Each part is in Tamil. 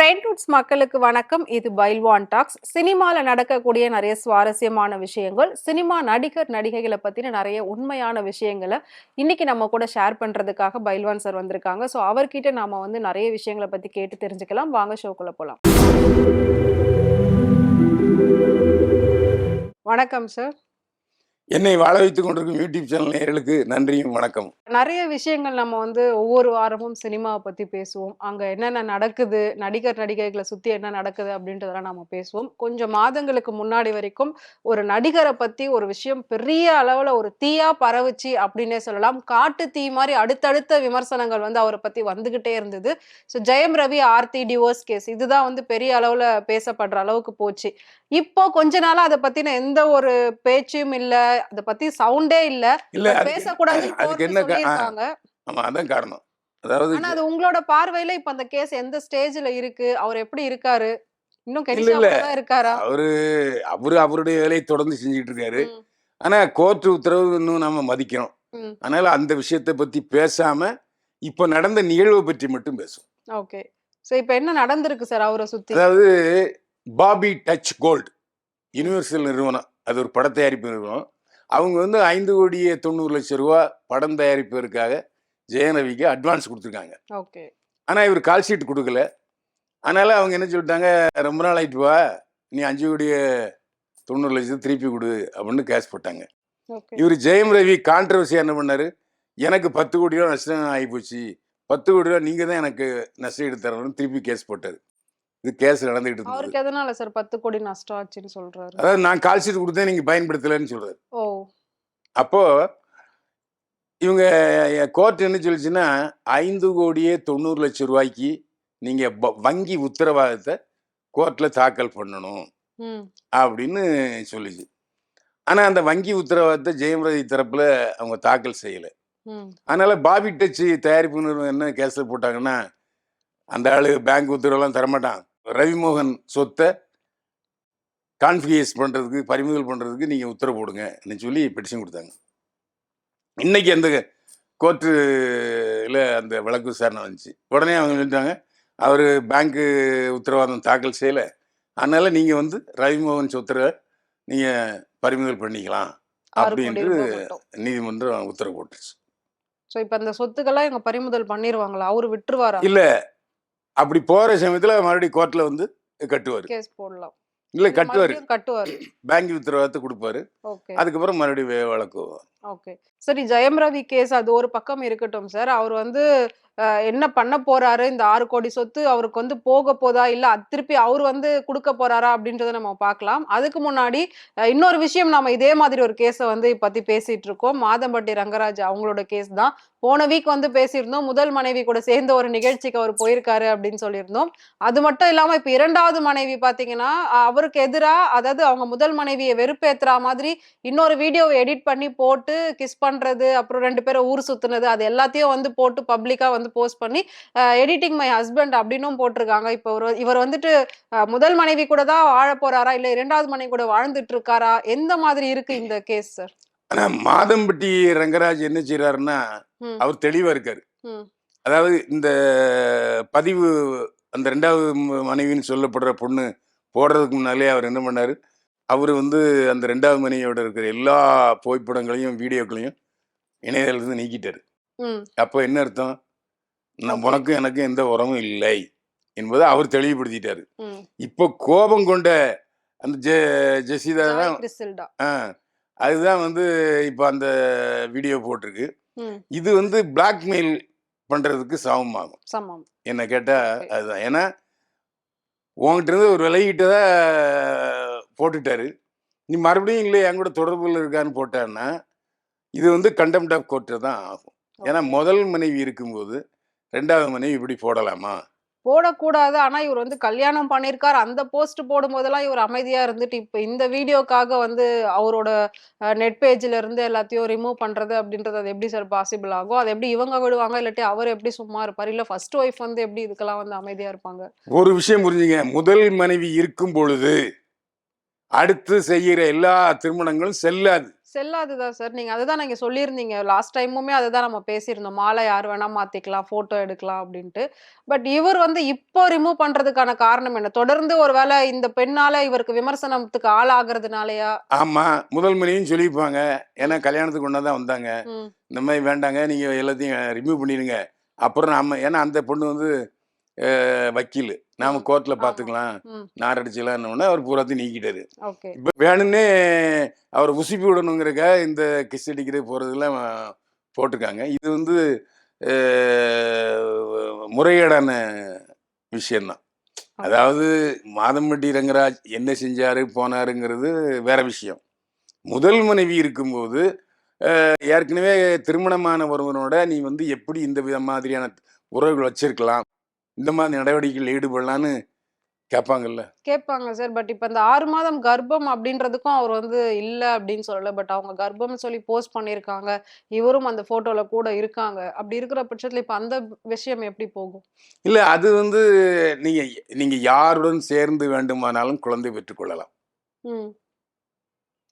ட்ரெயின் ரூட்ஸ் மக்களுக்கு வணக்கம். இது பைல்வான் டாக்ஸ். சினிமால நடக்கக்கூடிய நிறைய சுவாரஸ்யமான விஷயங்கள், சினிமா நடிகர் நடிகைகளை பத்தின நிறைய உண்மையான விஷயங்களை இன்னைக்கு நம்ம கூட ஷேர் பண்றதுக்காக பைல்வான் சார் வந்திருக்காங்க. ஸோ அவர்கிட்ட நாம வந்து நிறைய விஷயங்களை பத்தி கேட்டு தெரிஞ்சுக்கலாம். வாங்க ஷோக்குள்ள போலாம். வணக்கம் சார். என்னை வாழ வைத்துக் கொண்டிருக்கும் யூடியூப் சேனல் நேயர்களுக்கு நன்றியும் வணக்கம். நிறைய விஷயங்கள் நம்ம வந்து ஒவ்வொரு வாரமும் சினிமாவை பத்தி பேசுவோம். அங்க என்னென்ன நடக்குது, நடிகர் நடிகைகளை சுத்தி என்ன நடக்குது அப்படின்றதெல்லாம் நம்ம பேசுவோம். கொஞ்சம் மாதங்களுக்கு முன்னாடி வரைக்கும் ஒரு நடிகரை பத்தி ஒரு விஷயம் பெரிய அளவுல ஒரு தீயா பரவுச்சு அப்படின்னே சொல்லலாம். காட்டு தீ மாதிரி அடுத்தடுத்த விமர்சனங்கள் வந்து அவரை பத்தி வந்துகிட்டே இருந்தது. So Jayam Ravi Aarthi divorce case இதுதான் வந்து பெரிய அளவுல பேசப்படுற அளவுக்கு போச்சு. இப்போ கொஞ்ச நாளா அதை பத்தின எந்த ஒரு பேச்சும் இல்ல, அதை பத்தி சவுண்டே இல்ல. பேசக்கூடாது. அதுக்கு என்ன ஆமா அதான் காரணம். அதாவது ஆனா அது உங்களோட பார்வையில இப்ப அந்த கேஸ் எந்த ஸ்டேஜ்ல இருக்கு? அவர் எப்படி இருக்காரு? இன்னும் கெடிஷாம தான் இருக்காரா? அவருடைய வேலையை தொடர்ந்து செஞ்சுட்டு இருக்காரு. ஆனா கோர்ட் உத்தரவு இன்னும் நாம மதிக்கிறோம். அதனால அந்த விஷயத்தை பத்தி பேசாம இப்ப நடந்த நிகழ்வை பற்றி மட்டும் பேசும். ஓகே. சோ இப்ப என்ன நடந்திருக்கு சார் அவரை சுத்தி? அதாவது பாபி டச் கோல்டு யுனிவர்சல் நிறுவனம், அது ஒரு பட தயாரிப்பு நிறுவனம். அவங்க வந்து 5,90,00,000 ரூபா படம் தயாரிப்பதற்காக ஜெயம் ரவிக்கு அட்வான்ஸ் கொடுத்துருக்காங்க. ஓகே. ஆனால் இவர் கால் ஷீட் கொடுக்கல. அதனால அவங்க என்ன சொல்லிட்டாங்க, ரொம்ப நாள் ஆயிட்டு வா, நீ 5,90,00,000 திருப்பி கொடு அப்படின்னு கேஸ் போட்டாங்க. இவர் ஜெயம் ரவி கான்ட்ரவர்சியா என்ன பண்ணாரு, எனக்கு 10 கோடி ரூபா நஷ்டம் ஆகி போச்சு, 10 கோடி ரூபா நீங்க தான் எனக்கு நஷ்டம் எடுத்து தரணும்னு திருப்பி கேஸ் போட்டாரு. இது கேஸ் நடந்துகிட்டு இருக்கு. அவருக்கு எதனால சார் 10 கோடி நஷ்டம் ஆச்சுன்னு சொல்றாரு? அதாவது நான் கால் ஷீட் கொடுத்தேன், நீங்க பயன்படுத்தலன்னு சொல்றாரு. ஓ. அப்போ இவங்க கோர்ட் என்ன சொல்லிச்சுன்னா, 5,90,00,000 ரூபாய்க்கு நீங்க வங்கி உத்தரவாதத்தை கோர்ட்ல தாக்கல் பண்ணணும் அப்படின்னு சொல்லிச்சு. ஆனா அந்த வங்கி உத்தரவாதத்தை ஜெயம் ரவி தரப்புல அவங்க தாக்கல் செய்யல. அதனால பாபி டச் தயாரிப்பு நிறுவனம் என்ன கேஸ்ல போட்டாங்கன்னா, அந்த ஆளு பேங்க் உத்தரவெல்லாம் தரமாட்டான், ரவிமோகன் சொத்தை கான்ஃபிகேஸ் பண்றதுக்கு, பறிமுதல் பண்றதுக்கு நீங்க உத்தரவு போடுங்க சொல்லி பெட்டிஷன் கொடுத்தாங்க. இன்னைக்கு அந்த கோர்ட்டுல அந்த வழக்கு விசாரணை வந்துச்சு. உடனே அவங்க சொல்லிட்டாங்க, அவர் பேங்க்கு உத்தரவாதம் தாக்கல் செய்யலை, அதனால நீங்க வந்து ரவிமோகன் சொத்தை நீங்க பறிமுதல் பண்ணிக்கலாம் அப்படின்ட்டு நீதிமன்றம் உத்தரவு போட்டுருச்சு. இப்ப அந்த சொத்துக்கெல்லாம் இவங்க பறிமுதல் பண்ணிடுவாங்களா? அவரு விட்டுருவாரா? இல்ல, அப்படி போற சமயத்துல மறுபடியும் கோர்ட்ல வந்து கட்டுவாரு, கேஸ் போடலாம். இல்ல கட்டுவாரு, பேங்க் உத்தரவாதத்தை கொடுப்பாரு. அதுக்கப்புறம் மறுபடியும் வழக்கு. ஓகே. சரி, ஜெயம் ரவி கேஸ் அது ஒரு பக்கம் இருக்கட்டும் சார். அவர் வந்து என்ன பண்ண போறாரு, இந்த 6 கோடி சொத்து அவருக்கு வந்து போக போதா, இல்ல திருப்பி அவர் வந்து கொடுக்க போறாரா அப்படின்றத நம்ம பார்க்கலாம். அதுக்கு முன்னாடி இன்னொரு விஷயம், நாம இதே மாதிரி ஒரு கேஸை வந்து பத்தி பேசிட்டு இருக்கோம். மாதம்பட்டி ரங்கராஜ் அவங்களோட கேஸ் தான். போன வீக் வந்து பேசியிருந்தோம். முதல் மனைவி கூட சேர்ந்த ஒரு நிகழ்ச்சிக்கு அவர் போயிருக்காரு அப்படின்னு சொல்லியிருந்தோம். அது மட்டும் இல்லாம இப்ப 2வது மனைவி பாத்தீங்கன்னா அவருக்கு எதிரா, அதாவது அவங்க முதல் மனைவியை வெறுப்பேத்துற மாதிரி இன்னொரு வீடியோவை எடிட் பண்ணி போட்டு கிஸ் பண்றது, அப்புறம் 2 பேரும் ஊர் சுத்துனது, அது எல்லாத்தையும் வந்து போட்டு பப்ளிக்கா வந்து போஸ்ட் பண்ணி எடிட்டிங் மை ஹஸ்பண்ட் அப்படின்னும் போட்டிருக்காங்க. இப்ப இவர் வந்துட்டு முதல் மனைவி கூட தான் வாழ போறாரா, இல்ல 2வது மனைவி கூட வாழ்ந்துட்டு இருக்காரா, எந்த மாதிரி இருக்கு இந்த கேஸ் சார்? ஆனா மாதம்பட்டி ரங்கராஜ் என்ன செய்யறாருன்னா, அவர் தெளிவா இருக்காரு. அதாவது இந்த பதிவு அந்த 2வது மனைவின்னு சொல்லப்படுற பொண்ணு போடுறதுக்கு முன்னாலே அவர் என்ன பண்ணாரு, அவரு வந்து அந்த 2வது மனைவியோட இருக்கிற எல்லா புகைப்படங்களையும் வீடியோக்களையும் இணையதளத்துல நீக்கிட்டாரு. அப்போ என்ன அர்த்தம், உனக்கும் எனக்கும் எந்த உறவும் இல்லை என்பதை அவர் தெளிவுபடுத்திட்டாரு. இப்போ கோபம் கொண்ட அந்த ஜெசிதா தான், அதுதான் வந்து இப்ப அந்த வீடியோ போட்டிருக்கு. இது வந்து பிளாக்மெயில் பண்றதுக்கு சமமாகும் என்ன கேட்டா. அதுதான், ஏன்னா உங்ககிட்ட இருந்து ஒரு விலகிட்டதா போட்டுட்டாரு, நீ மறுபடியும் இல்லை என் கூட தொடர்புல இருக்கான்னு போட்டான்னா இது வந்து கண்டெம்ட் ஆஃப் கோர்ட் தான் ஆகும். ஏன்னா முதல் மனைவி இருக்கும்போது 2வது மனைவி இப்படி போடலாமா? போடக்கூடாது. ஆனா இவர் வந்து கல்யாணம் பண்ணிருக்காரு. அந்த போஸ்ட் போடும் போதெல்லாம் இவர் அமைதியா இருந்துட்டு, இப்ப இந்த வீடியோக்காக வந்து அவரோட நெட் பேஜ்ல இருந்து எல்லாத்தையும் ரிமூவ் பண்றது அப்படின்றது அது எப்படி சார் பாசிபிள் ஆகும்? அது எப்படி இவங்க விடுவாங்க, இல்லாட்டி அவர் எப்படி சும்மா இருப்பாரு? இல்ல ஃபர்ஸ்ட் ஒய்ஃப் வந்து எப்படி இதுக்கெல்லாம் வந்து அமைதியா இருப்பாங்க? ஒரு விஷயம் புரிஞ்சுங்க, முதல் மனைவி இருக்கும் பொழுது அடுத்து செய்கிற எல்லா திருமணங்களும் செல்லாது, செல்லாதுதான் சார். நீங்க அதுதான் நீங்க சொல்லியிருந்தீங்க. லாஸ்ட் டைமுமே அதுதான் நம்ம பேசியிருந்தோம். மாலை யார் வேணா மாத்திக்கலாம், ஃபோட்டோ எடுக்கலாம் அப்டின்ட்டு. பட் இவர் வந்து இப்போ ரிமூவ் பண்றதுக்கான காரணம் என்ன? தொடர்ந்து ஒரு வேள இந்த பெண்ணால இவருக்கு விமர்சனத்துக்கு ஆளாகுறதுனாலயா? ஆமா. முதல் மனைவியும் சொல்லியிருப்பாங்க. ஏன்னா ம், கல்யாணத்துக்கு ஒண்ணா தான் வந்தாங்க. ம், இந்த மாரி வேண்டாங்க. நீங்க எல்லாத்தையும் ரிமூவ் பண்ணிருங்க. அப்புறம் நாம ஏன்னா அந்த பொண்ணு வந்து வக்கீலு. நாம ம். கோர்ட்ல ஆமா. பார்த்துக்கலாம். ம். நார் அடிச்சுக்கலாம்னோனே அவர் பூராத்தையும் நீக்கிட்டாரு. ஓகே. இப்ப வேணும்னே அவர உசுப்பி விடணுங்கிறதுக்காக இந்த கிஸ் அடிக்கிறது போறதெல்லாம் போட்டுருக்காங்க. இது வந்து அ முறைகேடான விஷயம் தான். ஓகே. அதாவது மாதம்பட்டி ரங்கராஜ் என்ன செஞ்சாரு, போனாருங்கிறது வேற விஷயம். முதல் மனைவி இருக்கும்போது, ஏற்கனவே திருமணமான ஒருவனோட நீ வந்து எப்படி இந்த மாதிரியான உறவுகள் வச்சிருக்கலாம்? இந்த மாதிரி நடவடிக்கைகள் ஈடுபடலான்னு கேட்பாங்கல்ல. கேட்பாங்க சார். பட் இப்ப இந்த 6 மாதம் கர்ப்பம் அப்டின்றதுக்கும் அவர் வந்து இல்ல அப்டின்னு சொல்லல. பட் அவங்க கர்ப்பம்னு சொல்லி போஸ்ட் பண்ணியிருக்காங்க. இவரும் அந்த ஃபோட்டோல கூட இருக்காங்க. அப்டி இருக்கிற பட்சத்துல இப்ப அந்த விஷயம் எப்டி போகும்? இல்ல அது வந்து நீங்க நீங்க யாருடன் சேர்ந்து வேண்டுமானாலும் குழந்தை பெற்றுக் கொள்ளலாம். ம்.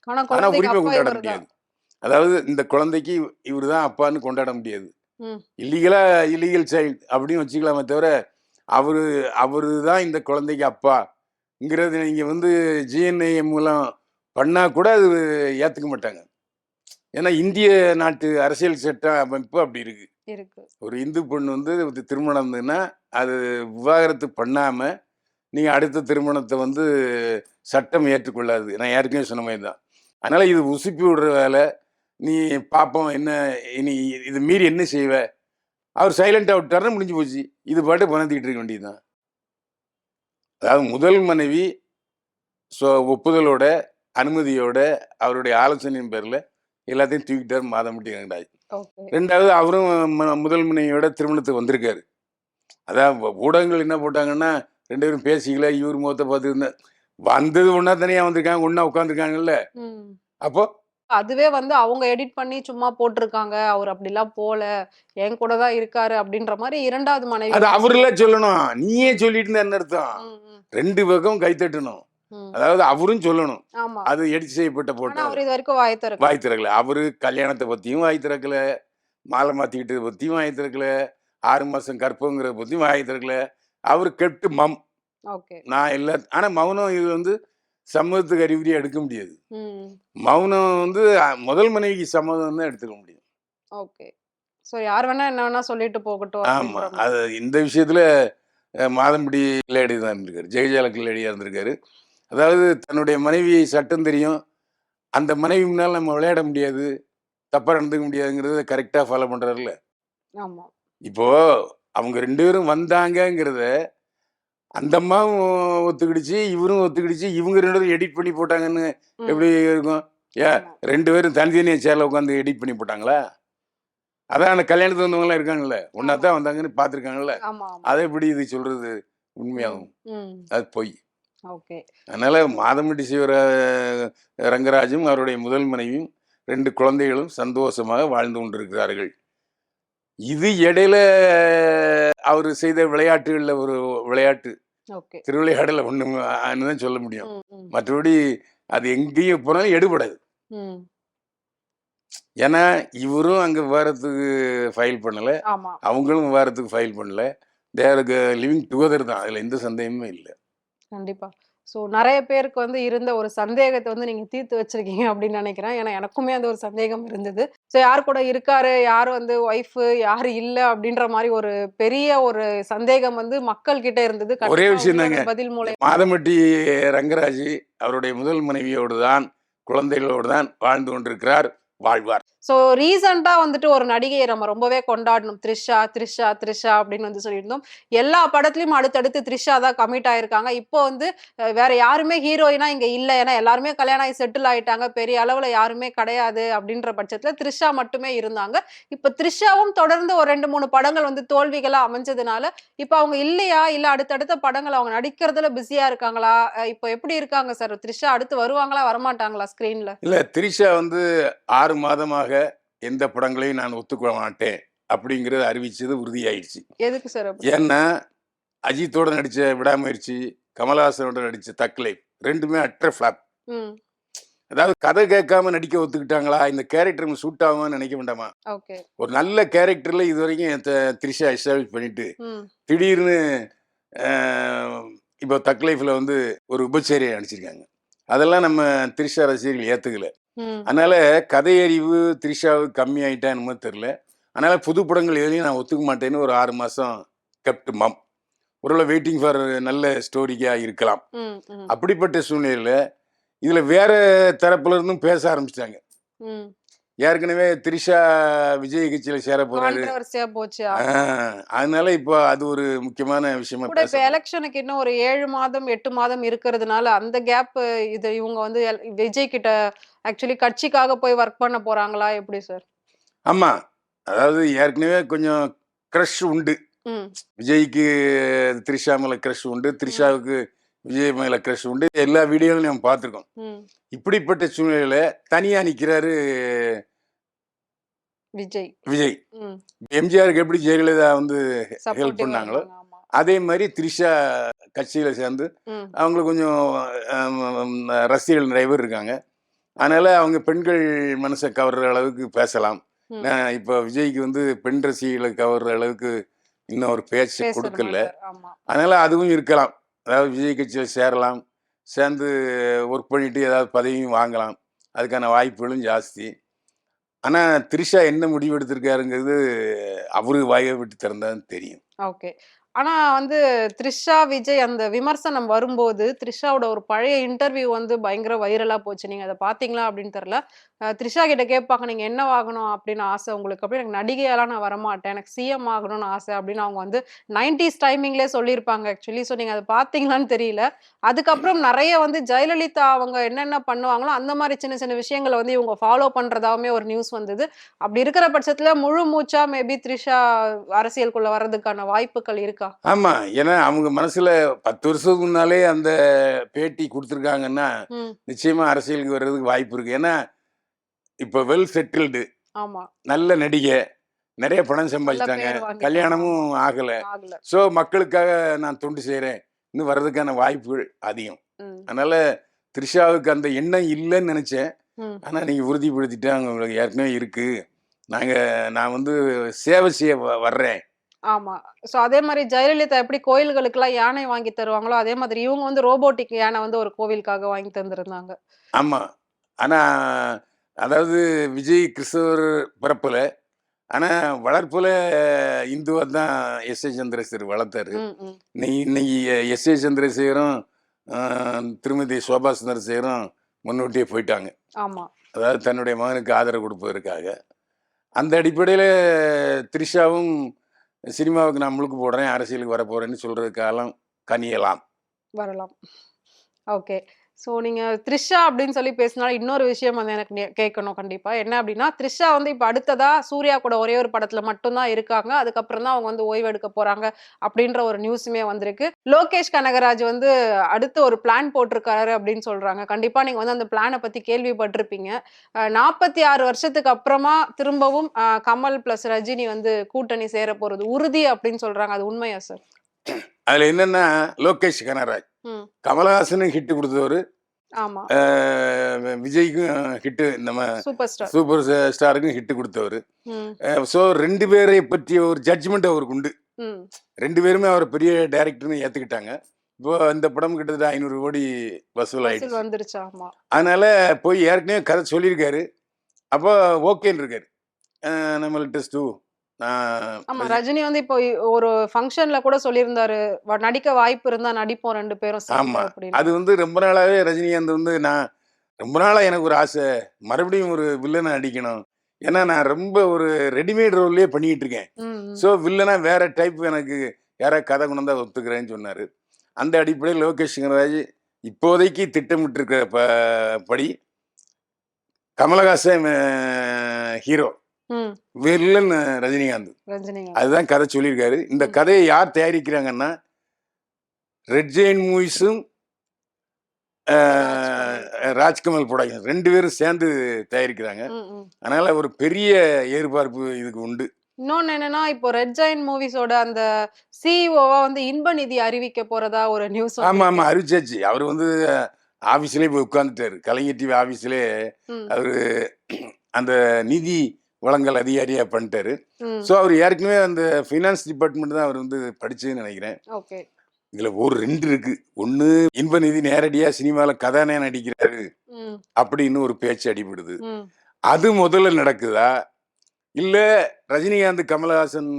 ஆனா ஆனா குழந்தைக்கு உரிமை அப்பா கொண்டாட இவரு தான். முடியாது. அதாவது இந்த குழந்தைக்கு இவரு தான் அப்பான்னு கொண்டாட முடியாது. ம். இல்லீகலா இல்லீகல் சைல்ட் அப்படின்னு வச்சுக்கலாமே தவிர, அவரு அவரு தான் இந்த குழந்தைக்கு அப்பாங்கிறது நீங்க வந்து ஜிஎன்ஏ மூலம் பண்ணா கூட அது ஏத்துக்க மாட்டாங்க. ஏன்னா இந்திய நாட்டு அரசியல் சட்ட அமைப்பு அப்படி இருக்கு. இருக்கு. ஒரு இந்து பொண்ணு வந்து திருமணம் இருந்ததுன்னா, அது விவாகரத்து பண்ணாம, நீங்க அடுத்த திருமணத்த வந்து சட்டம் ஏற்றுக்கொள்ளாது. நான் ஏற்கனவே சொன்ன மாரி தான். அதனால இது உசுப்பி விடுற வேல. நீ பாப்போம் என்ன இனி இது மீறி என்ன செய்வ? அவர் சைலன்ட்டா விட்டாருன்னா முடிஞ்சு போச்சு. இது பாட்டுக்கு பணத்திக்கிட்டு இருக்க வேண்டியது தான். அதாவது முதல் மனைவி ஒப்புதலோட, அனுமதியோட, அவருடைய ஆலோசனையின் பேர்ல எல்லாத்தையும் தூக்கிட்டாரு மாதம்பட்டி ரங்கராஜ். ஓகே. 2வது அவரும் முதல் மனைவியோட திருமணத்துக்கு வந்திருக்காரு. அதான் ஊடகங்கள் என்ன போட்டாங்கன்னா, 2 பேரும் பேசிக்கல, இவரு முகத்த பார்த்து வந்தது ஒண்ணா தனியா வந்திருக்காங்க, ஒண்ணா உட்காந்துருக்காங்கல்ல. ம். அப்போ அதுவே வந்து அவங்க எடிட் பண்ணி சும்மா போட்டுருக்காங்க. அவரு அப்டிலாம் போல. என் கூட தான் இருக்காரு அப்டின்ற மாரி 2வது மனைவி அது வந்து அவருல்ல சொல்லியிருக்காங்க. சொல்லணும். நீயே சொல்லிட்டு இருந்தா என்ன அர்த்தம்? ம், ம், 2 பக்கம் கை தட்டணும். ம். அதாவது அவரும் சொல்லணும். ஆமா. அது எடிட் செய்யப்பட்ட ஆனா போட்டோ. அவரு இதுவரைக்கும் வாய திறக்கல. வாய் திறக்கல. அவரு கல்யாணத்த பத்தியும் வாய் திறக்கல. மாலை மாத்திக்கிட்டத பத்தியும் வாய் திறக்கல. 6 மாசம் கர்ப்பங்கிறத பத்தியும் வாய் திறக்கல. அவரு கெப்ட் மம். ஓகே. நான் இல்ல ஆனா மௌனம் இது வந்து சம்மதத்துக்கு அறிகுறியா எடுக்க முடியாது. ம். மௌனம் வந்து முதல் மனைவிக்கு சம்மதம் தான் எடுத்துக்க முடியும். ஓகே. சோ யார் வேணா என்ன வேணா சொல்லிட்டு போகட்டும் ஆமா. அப்டின்ற மாரி. அது இந்த விஷயத்துல மாதம்பட்டி கில்லாடி தான் இருந்திருக்காரு. ஜெயஜால கில்லாடியா இருந்திருக்காரு. அதாவது தன்னுடைய மனைவி சட்டம் தெரியும். அந்த மனைவி முன்னால நம்ம விளையாட முடியாது. தப்பா நடந்துக்க முடியாதுங்கிறத கரெக்ட்டா ஃபாலோ பண்றாருல்ல. ஆமா. இப்போ அவங்க 2 பேரும் வந்தாங்கங்கிறத அந்த அம்மாவும் ஒத்துக்கிடுச்சு, இவரும் ஒத்துக்கிடுச்சு. இவங்க 2 பேரும் எடிட் பண்ணி போட்டாங்கன்னு ம். எப்படி இருக்கும்? ஏன் ஆமா. 2 பேரும் தனித்தனியா சேர்ல உட்காந்து எடிட் பண்ணி போட்டாங்களா? அதான் அந்த கல்யாணத்துக்கு வந்தவங்கலாம் இருக்காங்கல்ல. ஒண்ணா ஆமா. தான் வந்தாங்கன்னு பார்த்துருக்காங்கல்ல. ஆமா, ஆமா. அத எப்படி இது சொல்றது ம். உண்மையாகும்? ம். அது பொய். ஓகே. அதனால மாதம்பட்டி ரங்கராஜும் அவருடைய முதல் மனைவியும் 2 குழந்தைகளும் சந்தோஷமாக வாழ்ந்து கொண்டிருக்கிறார்கள். இது இடையில அவரு செய்த விளையாட்டுகள்ல ஒரு விளையாட்டு. ஓகே. திருவிளையாடல்ல ஒண்ணு தான் சொல்ல முடியும். ம், ம், மற்றபடி அது எங்கேயும் போனாலும் எடுபடாது. ம். ஏன்னா, இவரும் அங்க விவாகரத்துக்கு ஃபைல் பண்ணல. ஆமா. அவங்களும் விவாகரத்துக்கு ஃபைல் பண்ணல. தே ஆர் லிவிங் டுகெதர் தான். அதுல எந்த சந்தேகமுமே இல்ல. கண்டிப்பா. ஸோ நெறைய பேருக்கு வந்து இருந்த ஒரு சந்தேகத்த வந்து நீங்க தீர்த்து வச்சிருக்கீங்க அப்படின்னு நெனைக்கிறேன். ஏன்னா எனக்குமே அந்த ஒரு சந்தேகம் இருந்தது. ஸோ யார் கூட இருக்காரு, யார் வந்து ஒய்ஃபு, யாரு இல்ல அப்படின்ற மாரி ஒரு பெரிய ஒரு சந்தேகம் வந்து மக்கள் கிட்ட இருந்தது. ஒரே கண்டிப்பா விஷயம் உங்களோட தாங்க. பதில் மாதம்பட்டி ரங்கராஜ் அவருடைய முதல் மனைவியோடு தான், குழந்தைகளோடு தான் வாழ்ந்து கொண்டிருக்கிறார். வாழ்வார். ஸோ ரீசென்ட்டா வந்துட்டு ஒரு நடிகைய நம்ம ரொம்பவே கொண்டாடினோம். த்ரிஷா, த்ரிஷா, த்ரிஷா அப்படின்னு வந்து சொல்லியிருந்தோம். எல்லா படத்துலயும் அடுத்தடுத்து த்ரிஷா தான் கமிட் ஆயிருக்காங்க. இப்போ வந்து வேற யாருமே ஹீரோயினா இங்க இல்ல. ஏன்னா எல்லாருமே கல்யாணம் ஆகி செட்டில் ஆயிட்டாங்க. பெரிய அளவுல யாருமே கிடையாது அப்படின்ற பட்சத்துல த்ரிஷா மட்டுமே இருந்தாங்க. இப்ப த்ரிஷாவும் தொடர்ந்து ஒரு 2, 3 படங்கள் வந்து தோல்விகளா அமைஞ்சதுனால, இப்ப அவங்க இல்லையா? இல்ல அடுத்தடுத்த படங்கள் அவங்க நடிக்கிறதுல பிஸியா இருக்காங்களா? இப்ப எப்படி இருக்காங்க சார்? த்ரிஷா அடுத்து வருவாங்களா? வரமாட்டாங்களா ஸ்க்ரீன்ல? இல்ல திரிஷா வந்து 6 மாதமாக எந்த படங்களையும் நான் ஒத்துக்கொள்ள மாட்டேன். அப்படிங்கிறத அறிவிச்சது உறுதியாயிருச்சு. எதுக்கு சார் அப்படி? ஏன்னா, அஜித்தோட நடிச்ச விடாமுயற்சி, கமலஹாசனோட நடிச்ச தக் லைஃப் 2மே அட்டர் ஃப்ளாப். ம். அதாவது கதை கேட்காம நடிக்க ஒத்துக்கிட்டாங்களா, இந்த கேரக்டர் சூட் ஆகுமான்னு நினைக்க வேண்டாமா? ஓகே. ஒரு நல்ல கேரக்டர்ல இதுவரைக்கும் த்ரிஷா எஸ்டாப்ளிஷ் பண்ணிட்டு, ம். திடீர்னு அ இப்போ தக் லைஃப்ல வந்து ஒரு உபச்சேரியை நடிச்சிருக்காங்க. அதெல்லாம் நம்ம த்ரிஷா ரசிகர்கள் ஏத்துக்கல. ம். அதனால கதையறிவு த்ரிஷாவுக்கு கம்மியாயிட்டா என்னமோ தெரியல. அதனால புது படங்கள் எதுலயும் நான் ஒத்துக்க மாட்டேன்னு ஒரு 6 மாசம் கெப்ட் மம். ஒருவேளை வெயிட்டிங் ஃபார் நல்ல ஸ்டோரிக்கா இருக்கலாம். ம். ம். அப்படிப்பட்ட சூழ்நிலையில, இதுல வேற தரப்புல இருந்தும் பேச ஆரம்பிச்சுட்டாங்க. ம். ஏற்கனவே த்ரிஷா விஜய் கட்சியில சேர போறாரு. கான்ட்ரோவர்சியா போச்சு. ஆ ஆமா. அதனால இப்போ அது ஒரு முக்கியமான விஷயமா கூட இப்ப பேசப்படுது. எலக்ஷனுக்கு இன்னும் ஒரு 7 மாதம், 8 மாதம் இருக்கிறதுனால, அந்த கேப் இது இவங்க வந்து விஜய் கிட்ட ஆக்சுவலி கட்சிக்காக போய் ஒர்க் பண்ண போறாங்களா? எப்படி சார்? ஆமா. அதாவது ஏற்கனவே கொஞ்சம் கிரஷ் உண்டு. ம். விஜய்க்கு த்ரிஷா மேல கிரஷ் உண்டு. ம். த்ரிஷாவுக்கு விஜய் மேல கிரஷ் உண்டு. எல்லா வீடியோலையும் நம்ம பார்த்துருக்கோம். ம். இப்படிப்பட்ட சூழ்நிலையில தனியா நிக்கிறாரு விஜய். விஜய். ம். எம்ஜிஆருக்கு எப்படி ஜெயலலிதா வந்து ஹெல்ப் சப்போர்ட்டிவா பண்ணாங்களோ, இருந்தாங்க. ஆமா. அதே மாரி த்ரிஷா கட்சியில சேர்ந்து ம். அவங்களுக்கு கொஞ்சம் ரசிகர்கள் நிறைய பேர் இருக்காங்க. அதனால அவங்க பெண்கள் மனச கவர்ற அளவுக்கு பேசலாம். ம். இப்போ விஜய்க்கு வந்து பெண் ரசிகர்களை கவர்ற அளவுக்கு இன்னும் ஒரு பேச்சு பேச கொடுக்கல. மாட்டார். ஆமா. அதனால அதுவும் இருக்கலாம். அதாவது விஜய் கட்சியில சேரலாம். சேர்ந்து ஒர்க் பண்ணிட்டு ஏதாவது பதவியும் வாங்கலாம். அதுக்கான வாய்ப்புகளும் ஜாஸ்தி. ஆனா த்ரிஷா என்ன முடிவு எடுத்திருக்காருங்கிறது அவரு வாய விட்டு திறந்தா தான் தெரியும். ஓகே. ஆனா வந்து த்ரிஷா, விஜய் அந்த விமர்சனம் வரும்போது, த்ரிஷாவோட ஒரு பழைய இன்டர்வியூ வந்து பயங்கர வைரலா போச்சு. நீங்க அத பார்த்தீங்களா அப்படின்னு தெரியல. த்ரிஷா கிட்ட கேட்பாங்க, "நீங்க என்னவாகணும் அப்படின்னு ஆசை உங்களுக்கு?" அப்படி "எனக்கு நடிகையாலாம் நான் வரமாட்டேன். எனக்கு சிஎம் ஆகணும்னு ஆசை." அப்படின்னு அவங்க வந்து 90ஸ் டைமிங்லயே சொல்லியிருப்பாங்க ஆக்சுவலி. ஸோ நீங்க அத பார்த்தீங்களான்னு தெரியல. அதுக்கப்புறம் நெறைய வந்து ஜெயலலிதா அவங்க என்னென்ன பண்ணுவாங்களோ, அந்த மாரி சின்ன சின்ன விஷயங்கள வந்து இவங்க ஃபாலோ பண்றதாவுமே ஒரு நியூஸ் வந்தது. அப்படி இருக்கிற பட்சத்துல முழு மூச்சா மேபி த்ரிஷா அரசியலுக்குள்ள வர்றதுக்கான வாய்ப்புகள் இருக்கா? ஆமா. ஏன்னா அவங்க மனசுல 10 வருஷத்துக்கு முன்னாலே அந்த பேட்டி குடுத்துருக்காங்கன்னா, ம். நிச்சயமா அரசியலுக்கு வர்றதுக்கு வாய்ப்பு இருக்கு. ஏன்னா, இப்ப வெல் செட்டில்டு ஆமா. நல்ல நடிகை. நெறைய பணம் நல்ல சம்பாதிச்சுட்டாங்க. பேர் வாங்கிட்டாங்க. கல்யாணமும் ஆமா. ஆகல. ஆகல. ஸோ மக்களுக்காக நான் தொண்டு செய்றேன். இன்னும் வர்றதுக்கான வாய்ப்புகள் அதிகம். ம். அதனால த்ரிஷாவுக்கு அந்த எண்ணம் இல்லன்னு நெனச்சேன். ம். ஆனா நீங்க உறுதிப்படுத்திட்டாங்க. உங்களுக்கு ஏற்கனவே இருக்கு. நாங்க நான் வந்து சேவை செய்ய வர்றேன். ஆமா. சோ அதே மாரி ஜெயலலிதா எப்படி கோயில்களுக்கெல்லாம் யானை வாங்கி தருவாங்களோ, அதே மாதிரி இவங்க வந்து ரோபோட்டிக் யானை வந்து ஒரு கோவிலுக்காக வாங்கி தந்திருந்தாங்க. ஆமா. ஆனா அதாவது விஜய் கிறிஸ்தவர் பிறப்புல. ஆனா வளர்ப்புல இந்துவா தான் எஸ்.ஏ. சந்திரசேகர் வளர்த்தாரு. ம். ம். இன்னைக்கு எஸ்.ஏ. சந்திரசேகரும், அ திருமதி சோபா சந்திரசேகரும் முன்னூட்டியே போயிட்டாங்க. ஆமா. அதாவது தன்னுடைய மகனுக்கு ஆதரவு கொடுப்பதற்காக. அந்த அடிப்படையில த்ரிஷாவும் சினிமாவுக்கு நான் முழுக்கு போடுறேன், அரசியலுக்கு வரப்போறேன்னு சொல்றது காலம் கனியலாம். வரலாம். ஓகே. சோ நீங்க த்ரிஷா அப்படின்னு சொல்லி பேசினாலும் இன்னொரு விஷயம் வந்து எனக்கு கேட்கணும் கண்டிப்பா. என்ன அப்படின்னா, த்ரிஷா வந்து இப்ப அடுத்ததா சூர்யா கூட ஒரே ஒரு படத்துல மட்டும் தான் இருக்காங்க. அதுக்கப்புறம் தான் அவங்க வந்து ஓய்வு எடுக்க போறாங்க அப்படின்ற ஒரு நியூஸுமே வந்திருக்கு. லோகேஷ் கனகராஜ் வந்து அடுத்து ஒரு பிளான் போட்டிருக்காரு அப்படின்னு சொல்றாங்க. கண்டிப்பா நீங்க வந்து அந்த பிளான பத்தி கேள்விப்பட்டிருப்பீங்க. 46 வருஷத்துக்கு அப்புறமா திரும்பவும் கமல் பிளஸ் ரஜினி வந்து கூட்டணி சேர போறது உறுதி அப்படின்னு சொல்றாங்க. அது உண்மையா சார்? அதுல என்னன்னா, லோகேஷ் கனகராஜ். ம். கமலஹாசனுக்கு ஹிட் குடுத்தவரு. ஆமா. அ விஜய்க்கும் ஹிட்டு நம்ம சூப்பர் ஸ்டார். சூப்பர் ஸ்டாருக்கும் ஹிட் குடுத்தவரு. ம். ஸோ 2 பேரை பற்றிய ஒரு ஜட்ஜ்மெண்ட் அவருக்கு உண்டு. ம். 2 பேருமே அவர பெரிய டைரக்டர்ன்னு ஏத்துக்கிட்டாங்க. இப்போ இந்த படம் கிட்டத்தட்ட 500 கோடி வசூல் வசூல் ஆயிடுச்சு. வந்துருச்சா? ஆமா. அதனால போய் ஏற்கனவே கதை சொல்லியிருக்காரு. அப்போ ஓகேன்னு இருக்காரு. நம்ம லெட்டஸ் டூ ஆமா. ரஜினி வந்து இப்போ ஒரு ஃபங்ஷன்ல கூட சொல்லியிருந்தாரு. நடிக்க வாய்ப்பு இருந்தா நடிப்போம் 2 பேரும் சேர்ந்து ஆமா. அப்படின்னு. அது வந்து ரொம்ப நாளாவே ரஜினிகாந்த் வந்து நான் ரொம்ப நாளா எனக்கு ஒரு ஆசை. மறுபடியும் ஒரு வில்லனா நடிக்கணும். ஏன்னா நான் ரொம்ப ஒரு ரெடிமேட் ரோல்லயே பண்ணிட்டு இருக்கேன். ம். ம். ஸோ வில்லனா வேற டைப் எனக்கு யாராவது கதை கொண்டு வந்தா ஒத்துக்கிறேன்னு சொன்னாரு. அந்த அடிப்படையில் லோகேஷ் கனகராஜ் இப்போதைக்கு திட்டமிட்டிருக்கிற படி கமலஹாசன் ஹீரோ. ம். வில்லன் ரஜினிகாந்த். ரஜினிகாந்த். அதுதான் கதை சொல்லியிருக்காரு. இந்த ம். கதையை யார் தயாரிக்கிறாங்கன்னா, ரெட் ஜெயின் மூவிஸும் ராஜ்கமல். ராஜ்கமல் புரொடக்ஷன் 2 பேரும் சேர்ந்து தயாரிக்கிறாங்க. ம். ம். அதனால ஒரு பெரிய எதிர்பார்ப்பு இதுக்கு உண்டு. இன்னொன்னு என்னன்னா, இப்போ ரெட் ஜெயண்ட் மூவிஸோட அந்த சிஇஓவா வந்து இன்பநிதி அறிவிக்க போறதா ஒரு நியூஸ் ஆமா, வந்திருக்கு. ஆமா அறிவிச்சாச்சு. அவரு வந்து ஆபீஸ்லயே போய் உட்கார்ந்துட்டாரு. கலைஞர் டிவி ஆபீஸ்லயே ம். அவரு அந்த நிதி வழங்கல் அதிகாரியா பண்ணிட்டாரு. ம். ஸோ அவர் ஏற்கனவே அந்த ஃபைனான்ஸ் டிபார்ட்மெண்ட் தான் அவர் வந்து படிச்சதுன்னு நினைக்கிறேன். ஓகே. இதுல ஒரு 2 இருக்கு. ஒண்ணு இன்பநிதி நேரடியா சினிமால கதாநாயகன் நடிக்கிறாரு ம். அப்படின்னு ஒரு பேச்சு அடிபடுது. ம். அது முதல்ல நடக்குதா? இல்ல ரஜினிகாந்த், கமலஹாசன்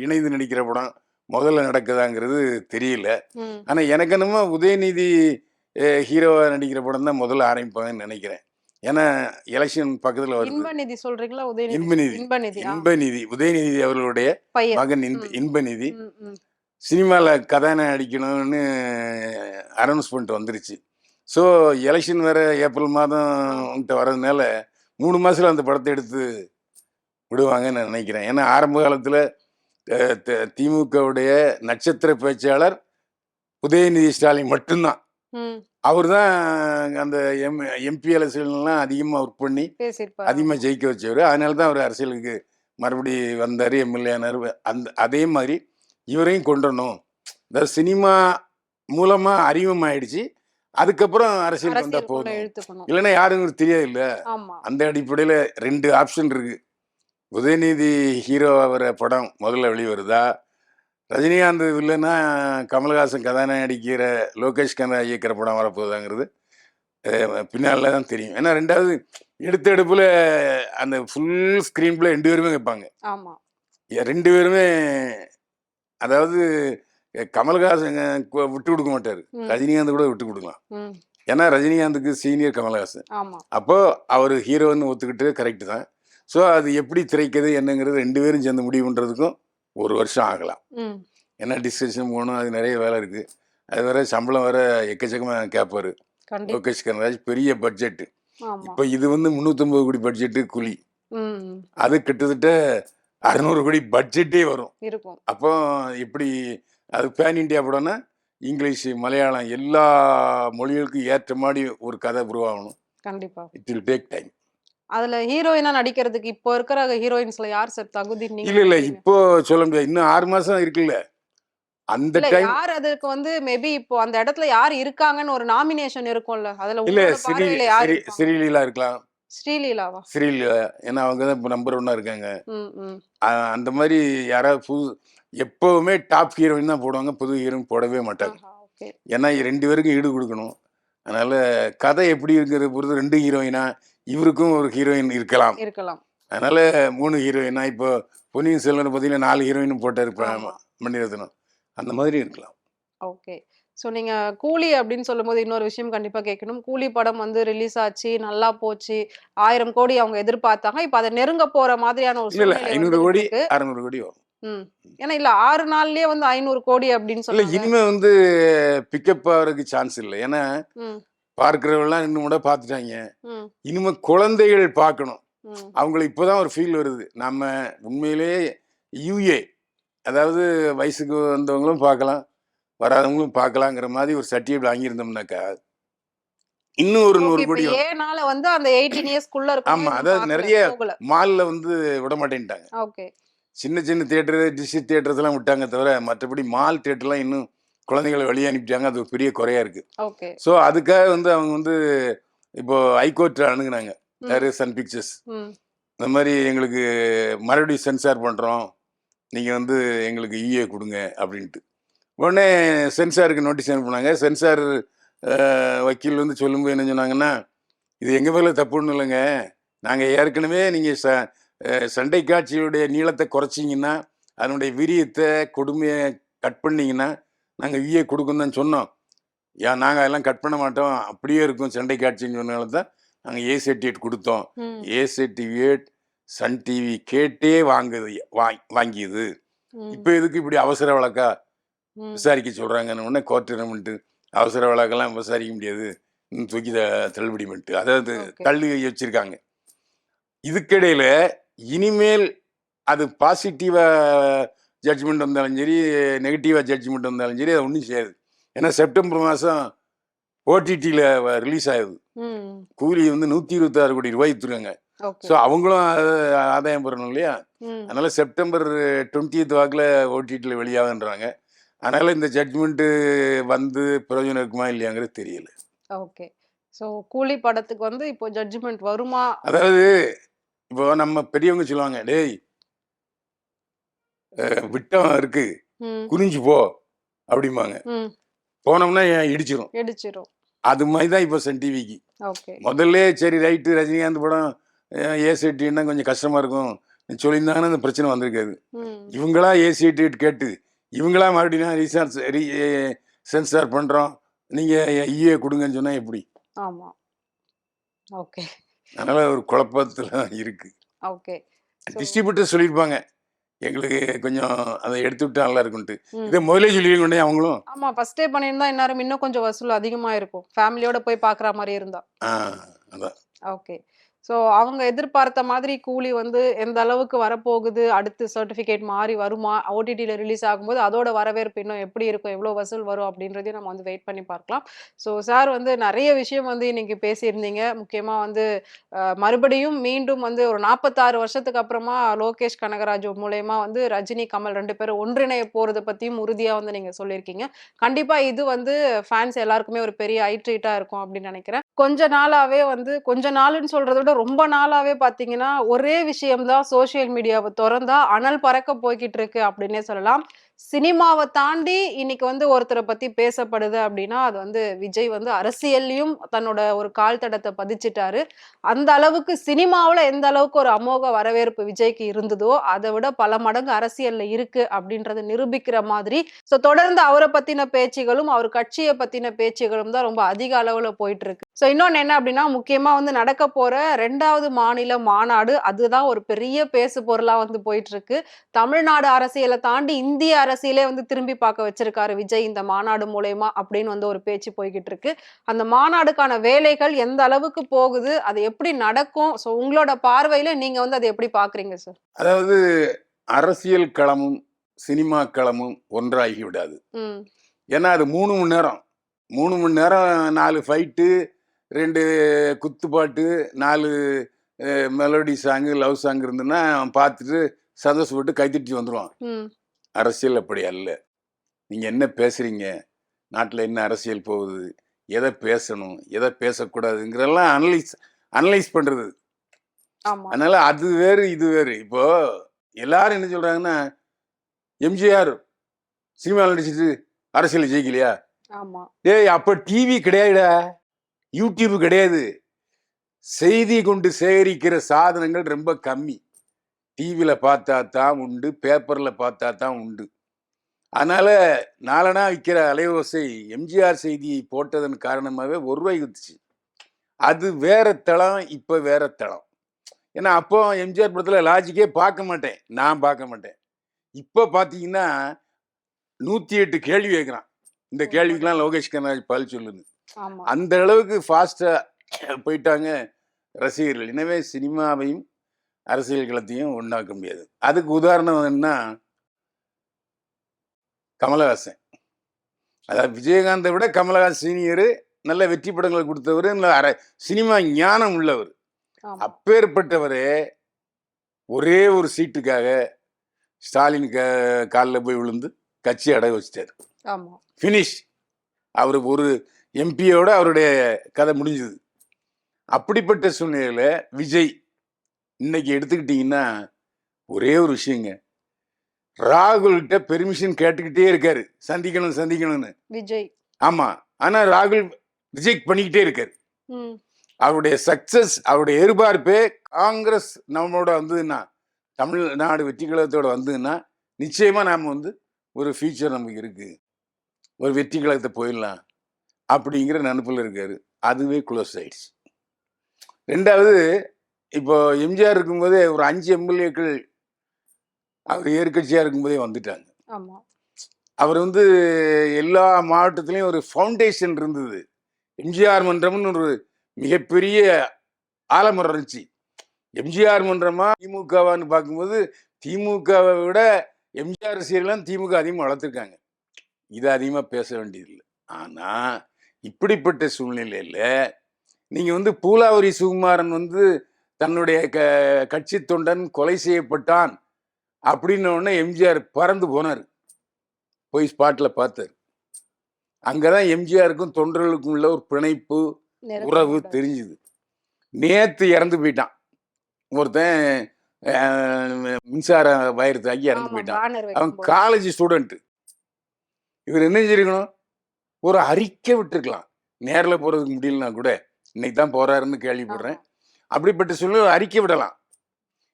இணைந்து நடிக்கிற படம் முதல்ல நடக்குதாங்கிறது தெரியல. ம். ஆனா எனக்கு என்னமோ உதயநிதி ஹீரோவா நடிக்கிற படம் தான் முதல்ல ஆரம்பிப்பாங்கன்னு நினைக்கிறேன். ஏன்னா எலெக்ஷன் பக்கத்துல வருது. இன்பநிதி சொல்றீங்களா? உதயநிதி. இன்பநிதி இன்பநிதி. இன்பநிதி உதயநிதி அவர்களுடைய பையன். மகன் ம். இன்பநிதி ம். ம். சினிமால கதாநாயகன் நடிக்கணும்னு அனௌன்ஸ்மெண்ட் வந்துருச்சு. ஸோ எலெக்ஷன் வேற ஏப்ரல் மாதம் வரதுனால 3 மாசத்துல அந்த படத்தை எடுத்து விடுவாங்கன்னு நான் நினைக்கிறேன். ஏன்னா ஆரம்ப காலத்துல திமுகவுடைய நட்சத்திர பேச்சாளர் உதயநிதி ஸ்டாலின் மட்டும்தான். ம். அவர் தான் அந்த எம்பி எலெக்ஷன்லாம் அதிகமாக ஒர்க் பண்ணி பேசியிருப்பாரு. அதிகமாக ஜெயிக்க வச்சவர். அதனால தான் அவர் அரசியலுக்கு மறுபடி வந்தார், எம்எல்ஏ ஆனார். அதே மாதிரி இவரையும் கொண்டுடணும். அதாவது சினிமா மூலமாக அறிமுகமாயிடுச்சு, அதுக்கப்புறம் அரசியலுக்கு வந்தால் போதும், இழுத்துக்கணும். இல்லைன்னா யாரும் தெரியாது இல்லை. ஆமா. அந்த அடிப்படையில் 2 ஆப்ஷன் இருக்கு. உதயநிதி ஹீரோ ஆகிற படம் முதல்ல வெளிவருதா, ரஜினிகாந்த் இல்லைன்னா கமல்ஹாசன் கதாநாயகன் நடிக்கிற லோகேஷ் கண்ணா இயக்கிற படம் வரப்போகுதாங்கிறது பின்னால தான் தெரியும். ஏன்னா 2வது எடுத்த எடுப்புல அந்த ஃபுல் ஸ்க்ரீன் பிளே 2 பேருமே கேட்பாங்க. ஆமா. 2 பேருமே அதாவது கமல்ஹாசன் விட்டு கொடுக்க மாட்டாரு, ரஜினிகாந்த் கூட விட்டு கொடுக்கலாம். ஏன்னா ரஜினிகாந்துக்கு சீனியர் கமல்ஹாசன். அப்போ அவர் ஹீரோன்னு ஒத்துக்கிட்டு கரெக்டு தான். ஸோ அது எப்படி திரைக்கிறது என்னங்கிறது 2 பேரும் சேர்ந்து முடிவு பண்ணுறதுக்கும் 1 வருஷம் ஆகலாம். ஏன்னா டிஸ்கஷன் போகணும், அது நிறைய வேலை இருக்குது. அது வேற சம்பளம் வேற எக்கச்சக்கமாக கேட்பாரு லோகேஷ் கனகராஜ். பெரிய பட்ஜெட்டு. இப்போ இது வந்து 350 கோடி பட்ஜெட்டு கூலி, அது கிட்டத்தட்ட 600 கோடி பட்ஜெட்டே வரும். அப்போ எப்படி அது பேன் இண்டியா படம்னா இங்கிலீஷ், மலையாளம் எல்லா மொழிகளுக்கும் ஏற்ற மாதிரி ஒரு கதை உருவாகணும். கண்டிப்பா இட் வில் டேக் டைம். அதுல ஹீரோயினா நடிக்கிறதுக்கு இப்போ இருக்கிற ஹீரோயின்ஸ்ல யார் சார் தகுதி? இல்ல இப்போ சொல்ல முடியாது, இன்னும் 6 மாசம் இருக்குல்ல. அந்த டைம் யார் அதுக்கு வந்து மேபி இப்போ அந்த இடத்துல யார் இருக்காங்கன்னு ஒரு நாமினேஷன் இருக்கும்ல, அதுல இல்ல ஸ்ரீலீலா இருக்கலாம். ஸ்ரீலீலாவா? ஸ்ரீலீலா, ஏன்னா அவங்க தான் இப்போ நம்பர் 1 இருக்காங்க. அந்த மாதிரி யாராவது புது, எப்பவுமே டாப் ஹீரோயின் தான் போடுவாங்க, புது ஹீரோயின் போடவே மாட்டாங்க. ஏன்னா 2 பேருக்கும் ஈடு கொடுக்கணும். அதனால கதை எப்படி இருக்கிறத பொறுத்து 2 ஹீரோயினா, இவருக்கும் ஒரு ஹீரோயின் இருக்கலாம். அதனால 3 ஹீரோயினா, இப்போ பொன்னியின் செல்வன் பார்த்தீங்கன்னா 4 ஹீரோயின் போட்டாரு மணிரத்னம், அந்த மாதிரி இருக்கலாம். ஓகே. ஸோ நீங்க கூலி அப்படின்னு சொல்லும்போது இன்னொரு விஷயம் கண்டிப்பா கேட்கணும். கூலி படம் வந்து ரிலீஸ் ஆச்சு, நல்லா போச்சு, 1000 கோடி அவங்க எதிர்பார்த்தாங்க. இப்போ அதை நெருங்க போற மாதிரியான ஒரு சூழ்நிலை 500 கோடி 600 கோடி வரும். ஏன்னா இல்ல 6 நாள்லயே வந்து 500 கோடி அப்படின்னு சொல்லி இனிமே வந்து பிக்கப் ஆகிறதுக்கு சான்ஸ் இல்லை. ஏன்னா பார்க்கிறவெல்லாம் இன்னும் கூட பார்த்துட்டாங்க. இனிமே குழந்தைகள் பார்க்கணும். அவங்களுக்கு இப்போதான் ஒரு ஃபீல் வருது, நம்ம உண்மையிலேயே யூஏ, அதாவது வயசுக்கு வந்தவங்களும் பார்க்கலாம், வராதவங்களும் பார்க்கலாங்கிற மாதிரி ஒரு சர்டிஃபிகேட் வாங்கியிருந்தோம்னாக்கா இன்னும் ஒரு 100 கோடி ஏனால வந்து அந்த 18 இயர்ஸ்க்குள்ள இருக்கு. ஆமா, அதாவது நிறைய மால்ல வந்து விட மாட்டேன்ட்டாங்க. சின்ன சின்ன தியேட்டர், டிஸ்ட்ரிக்ட் தியேட்டர்ஸ் எல்லாம் விட்டாங்க தவிர மற்றபடி மால் தியேட்டர்லாம் இன்னும் குழந்தைகளை வெளியே அனுப்பிட்டாங்க. அது ஒரு பெரிய குறையா இருக்கு. ஸோ அதுக்காக வந்து அவங்க வந்து இப்போ ஹைகோர்ட் அணுகுனாங்க, சன் பிக்சர்ஸ். இந்த மாதிரி எங்களுக்கு மறுபடியும் சென்சார் பண்றோம், நீங்க வந்து எங்களுக்கு யூஏ கொடுங்க அப்படின்ட்டு. உடனே சென்சாருக்கு நோட்டீஸ் அனுப்புனாங்க. சென்சார் வக்கீல் வந்து சொல்லும்போது என்ன சொன்னாங்கன்னா, இது எங்கள் மேலே தப்புன்னு இல்லைங்க, நாங்கள் ஏற்கனவே நீங்கள் சண்டை காட்சியுடைய நீளத்தை குறைச்சிங்கன்னா, அதனுடைய வீரியத்தை கொடுமையை கட் பண்ணிங்கன்னா நாங்கள் யூஏ கொடுக்கணும் தான் சொன்னோம். ஏன் நாங்கள் அதெல்லாம் கட் பண்ண மாட்டோம், அப்படியே இருக்கும் சண்டை காட்சின்னு சொன்னால தான் நாங்கள் ஏ சர்டிஃபிகேட் கொடுத்தோம். ஏ சர்டிஃபிகேட் சன் டிவி கேட்டே வாங்கியது. இப்போ எதுக்கு இப்படி அவசர வழக்கா விசாரிக்க சொல்கிறாங்கன்னு உடனே கோர்ட் என்ன பண்ணிட்டு, அவசர வழக்கெல்லாம் விசாரிக்க முடியாது, இன்னும் தூக்கி தள்ளுபடி பண்ணிட்டு அதாவது தள்ளி வச்சிருக்காங்க. இதுக்கிடையில் இனிமேல் அது பாசிட்டிவாக ஜட்ஜ்மெண்ட் வந்தாலும் சரி, நெகட்டிவாக ஜட்ஜ்மெண்ட் வந்தாலும் சரி, அது ஒன்றும் செய்யாது. ஏன்னா செப்டம்பர் மாதம் ஓடிடியில் ரிலீஸ் ஆகுது. கூலி வந்து 126 கோடி ரூபாய் எடுத்துருக்காங்க. ஸோ அவங்களும் ஆதாயம் பெறணும் இல்லையா? அதனால செப்டம்பர் 20th வாக்கில் ஓடிடியில் வெளியாகுன்றாங்க. அதனால இந்த ஜட்ஜ்மெண்ட்டு வந்து பிரயோஜனம் இருக்குமா இல்லையாங்கிறது தெரியல. ஓகே. சோ கூலி படத்துக்கு வந்து இப்போ ஜட்ஜ்மென்ட் வருமா? அதாவது இப்போ நம்ம பெரியவங்க சொல்லுவாங்க, டேய் விட்டம் இருக்கு, ம். குனிஞ்சு போ அப்படிம்பாங்க. ம். போனோம்னா இடிச்சிரும். இடிச்சிரும். அது மாதிரி தான் இப்போ சன் டிவிக்கு. ஓகே. முதல்ல சரி ரைட்டு ரஜினிகாந்த் படம் ஏசிடின்னா கொஞ்சம் கஷ்டமா இருக்கும் சொல்லியிருந்தாங்கன்னா அந்த பிரச்சனை வந்திருக்காது. ம். இவங்களா ஏசிடி கேட்டு இவங்களா மறுபடியும் சென்சார் பண்றோம், நீங்க ஈஏ கொடுங்கன்னு சொன்னா எப்படி? ஆமா. ஓகே. அதனால ஒரு குழப்பத்துல இருக்கு. ஓகே. சோ டிஸ்ட்ரிபியூட்டர் சொல்லியிருப்பாங்க, எங்களுக்கு கொஞ்சம் அதை எடுத்து விட்டா நல்லா இருக்கும்ட்டு. ம். இதை முதலே சொல்லிருக்கோண்டே அவங்களும். ஆமா. ஃபர்ஸ்ட்டே பண்ணியிருந்தா இந்நேரம் இன்னும் கொஞ்சம் வசூல் அதிகமா இருக்கும். ஃபேமிலியோட போய் பார்க்குற மாரி இருந்தா. ஆ, அதான். ஓகே. ஸோ அவங்க எதிர்பார்த்த மாதிரி கூலி வந்து எந்த அளவுக்கு வரப்போகுது? அடுத்து சர்டிஃபிகேட் மாறி வருமா? ஓடிடில ரிலீஸ் ஆகும்போது அதோட வரவேற்பு இன்னும் எப்படி இருக்கும்? எவ்வளோ வசூல் வரும்? அப்படின்றதையும் நம்ம வந்து வெயிட் பண்ணி பார்க்கலாம். ஸோ சார் வந்து நெறைய விஷயம் வந்து இன்னைக்கு பேசியிருந்தீங்க. முக்கியமா வந்து மறுபடியும் மீண்டும் வந்து ஒரு 46 வருஷத்துக்கு அப்புறமா லோகேஷ் கனகராஜ் மூலியமா வந்து ரஜினி, கமல் 2 பேரும் ஒன்றிணைய போறத பத்தியும் உறுதியா வந்து நீங்க சொல்லியிருக்கீங்க. கண்டிப்பா இது வந்து ஃபேன்ஸ் எல்லாருக்குமே ஒரு பெரிய ட்ரீட்டா இருக்கும் அப்படின்னு நெனைக்கிறேன். கொஞ்ச நாளாவே வந்து கொஞ்ச நாளுன்னு சொல்றத விட ரொம்ப நாளாவே பார்த்தீங்கன்னா, ஒரே விஷயம் தான் சோசியல் மீடியாவ தொறந்தா அனல் பறக்க போய்க்கிட்டு இருக்கு அப்படின்னே சொல்லலாம். சினிமாவ தாண்டி இன்னைக்கு வந்து ஒருத்தர பத்தி பேசப்படுது அப்படின்னா, அது வந்து விஜய் வந்து அரசியல்லயும் தன்னோட ஒரு கால் தடத்த பதிச்சுட்டாரு. அந்த அளவுக்கு சினிமாவுல எந்த அளவுக்கு ஒரு அமோக வரவேற்பு விஜய்க்கு இருந்ததோ, அத விட பல மடங்கு அரசியல்ல இருக்கு அப்படின்றத நிரூபிக்கிற மாதிரி, தொடர்ந்து அவர பத்தின பேச்சுகளும், அவர் கட்சிய பத்தின பேச்சுகளும் தான் ரொம்ப அதிக அளவுல போயிட்டு இருக்கு. இன்னொன்னு என்ன அப்படின்னா, முக்கியமா வந்து நடக்க போற 2வது மாநில மாநாடு, அதுதான் ஒரு பெரிய பேசு பொருளா வந்து போயிட்டு இருக்கு. தமிழ்நாடு அரசியல தாண்டி இந்திய அரசியலே வந்து திரும்பி பார்க்க வச்சிருக்காரு விஜய் இந்த மாநாடு மூலியமா அப்படின்னு வந்து ஒரு பேச்சு போய்க்கிட்டு இருக்கு. அந்த மாநாடுக்கான வேலைகள் எந்த அளவுக்கு போகுது? அது எப்படி நடக்கும்? உங்களோட பார்வையில நீங்க வந்து அத எப்படி பார்க்குறீங்க சார்? அதாவது அரசியல் களமும் சினிமா களமும் ஒன்றாகி விடாது. ம். ஏன்னா அது 3 மணி நேரம். 3 மணி நேரம் 4 fight, 2 குத்துப்பாட்டு, 4 melody song, love song இருந்ததுன்னா அவன் பார்த்துட்டு சந்தோஷப்பட்டு கைத்தட்டி வந்துருவான். ம். அரசியல் அப்படி அல்ல. நீங்க என்ன பேசுறீங்க? நாட்டுல என்ன அரசியல் போகுது? எதை பேசணும்? எதை பேசக்கூடாதுங்கிறதெல்லாம் அனலைஸ் பண்றது. ஆமா. அதனால அது வேறு, இது வேறு. இப்போ எல்லாரும் என்ன சொல்றாங்கன்னா, எம்ஜிஆர் சினிமாவில் நடிச்சிட்டு அரசியல் ஜெயிக்கலையா? ஆமா. டேய் அப்ப டிவி கிடையாதுடா, யூடியூப் கிடையாது. செய்தி கொண்டு சேகரிக்கிற சாதனங்கள் ரொம்ப கம்மி. டிவியில பார்த்தா தான் உண்டு, பேப்பர்ல பார்த்தா தான் உண்டு. அதனால நாலனா விற்கிற அலைவோசை எம்ஜிஆர் செய்தியை போட்டதன் காரணமாகவே ₹1 வித்துச்சு. அது வேற தளம், இப்ப வேற தளம். ஏன்னா அப்போ எம்ஜிஆர் படத்துல லாஜிக்கே பார்க்க மாட்டேன், நான் பார்க்க மாட்டேன். இப்ப பாத்தீங்கன்னா 108 கேள்வி கேட்கிறான். இந்த கேள்விக்கெல்லாம் லோகேஷ் கனகராஜ் பதில் சொல்லுது. ஆமா. அந்த அளவுக்கு ஃபாஸ்டா போயிட்டாங்க ரசிகர்கள். எனவே சினிமாவையும் அரசியல் களத்தையும் ஒண்ணாக்க முடியாது. அதுக்கு உதாரணம் என்ன, கமலஹாசன். அதாவது விஜயகாந்தை விட கமலஹாசன் சீனியரு, நல்ல வெற்றி படங்களை கொடுத்தவர், நல்ல சினிமா ஞானம் உள்ளவர். ஆமா. அப்பேற்பட்டவரே ஒரே ஒரு சீட்டுக்காக ஸ்டாலின் காலில் போய் விழுந்து கட்சி அடகு வச்சிட்டாரு. ஆமா. ஃபினிஷ். அவர் ஒரு எம்பியோட அவருடைய கதை முடிஞ்சது. அப்படிப்பட்ட சூழ்நிலையில விஜய் இன்னைக்கு எடுத்துக்கிட்டீங்கன்னா ஒரே ஒரு விஷயங்க, ராகுல்கிட்ட பெர்மிஷன் கேட்டுக்கிட்டே இருக்காரு, சந்திக்கணும்னு விஜய். ஆமா. ஆனா ராகுல் ரிஜெக்ட் பண்ணிக்கிட்டே இருக்காரு. ம். அவருடைய சக்சஸ், அவருடைய எதிர்பார்ப்பே காங்கிரஸ் நம்மளோட வந்ததுன்னா, தமிழ்நாடு வெற்றி கழகத்தோட வந்ததுன்னா நிச்சயமா நாம வந்து ஒரு ஃபியூச்சர் நமக்கு இருக்கு, ஒரு வெற்றி கழகத்தை போயிடலாம் அப்படிங்கிற நினைப்புல இருக்காரு. அதுவே க்ளோஸ் ஆயிடுச்சு. 2வது, இப்போ எம்ஜிஆர் இருக்கும்போதே ஒரு 5 எம்எல்ஏக்கள் அவர் எதிர்கட்சியா இருக்கும்போதே வந்துட்டாங்க. ஆமா. அவர் வந்து எல்லா மாவட்டத்திலையும் ஒரு ஃபவுண்டேஷன் இருந்தது. எம்ஜிஆர் மன்றம்னு ஒரு மிகப்பெரிய ஆலமரம் இருந்துச்சு. எம்ஜிஆர் மன்றமா திமுகவான்னு பார்க்கும்போது திமுகவை விட எம்ஜிஆர் ரசிகர்கள்லாம் திமுக அதிகமாக வளர்த்துருக்காங்க. இதை அதிகமாக பேச வேண்டியதில்லை. ஆனா இப்படிப்பட்ட சூழ்நிலையில நீங்க வந்து பூலாவரி சுகுமாரன் வந்து தன்னுடைய கட்சி தொண்டன் கொலை செய்யப்பட்டான் அப்படின்ன உடனே எம்ஜிஆர் பறந்து போனார், போய் ஸ்பாட்ல பார்த்தார். அங்கதான் எம்ஜிஆருக்கும் தொண்டர்களுக்கும் உள்ள ஒரு பிணைப்பு உறவு தெரிஞ்சுது. நேத்து இறந்து போயிட்டான் ஒருத்தன், மின்சார வயர் தாக்கி இறந்து போயிட்டான். அவன் காலேஜ் ஸ்டூடெண்ட். இவர் என்ன செஞ்சிருக்கணும், ஒரு அறிக்கை விட்டுருக்கலாம். நேர்ல போறதுக்கு முடியலன்னா கூட இன்னைக்கு தான் போறாருன்னு கேள்விப்படுறேன். அப்படிப்பட்ட சூழ்நிலை அறிக்கை விடலாம்.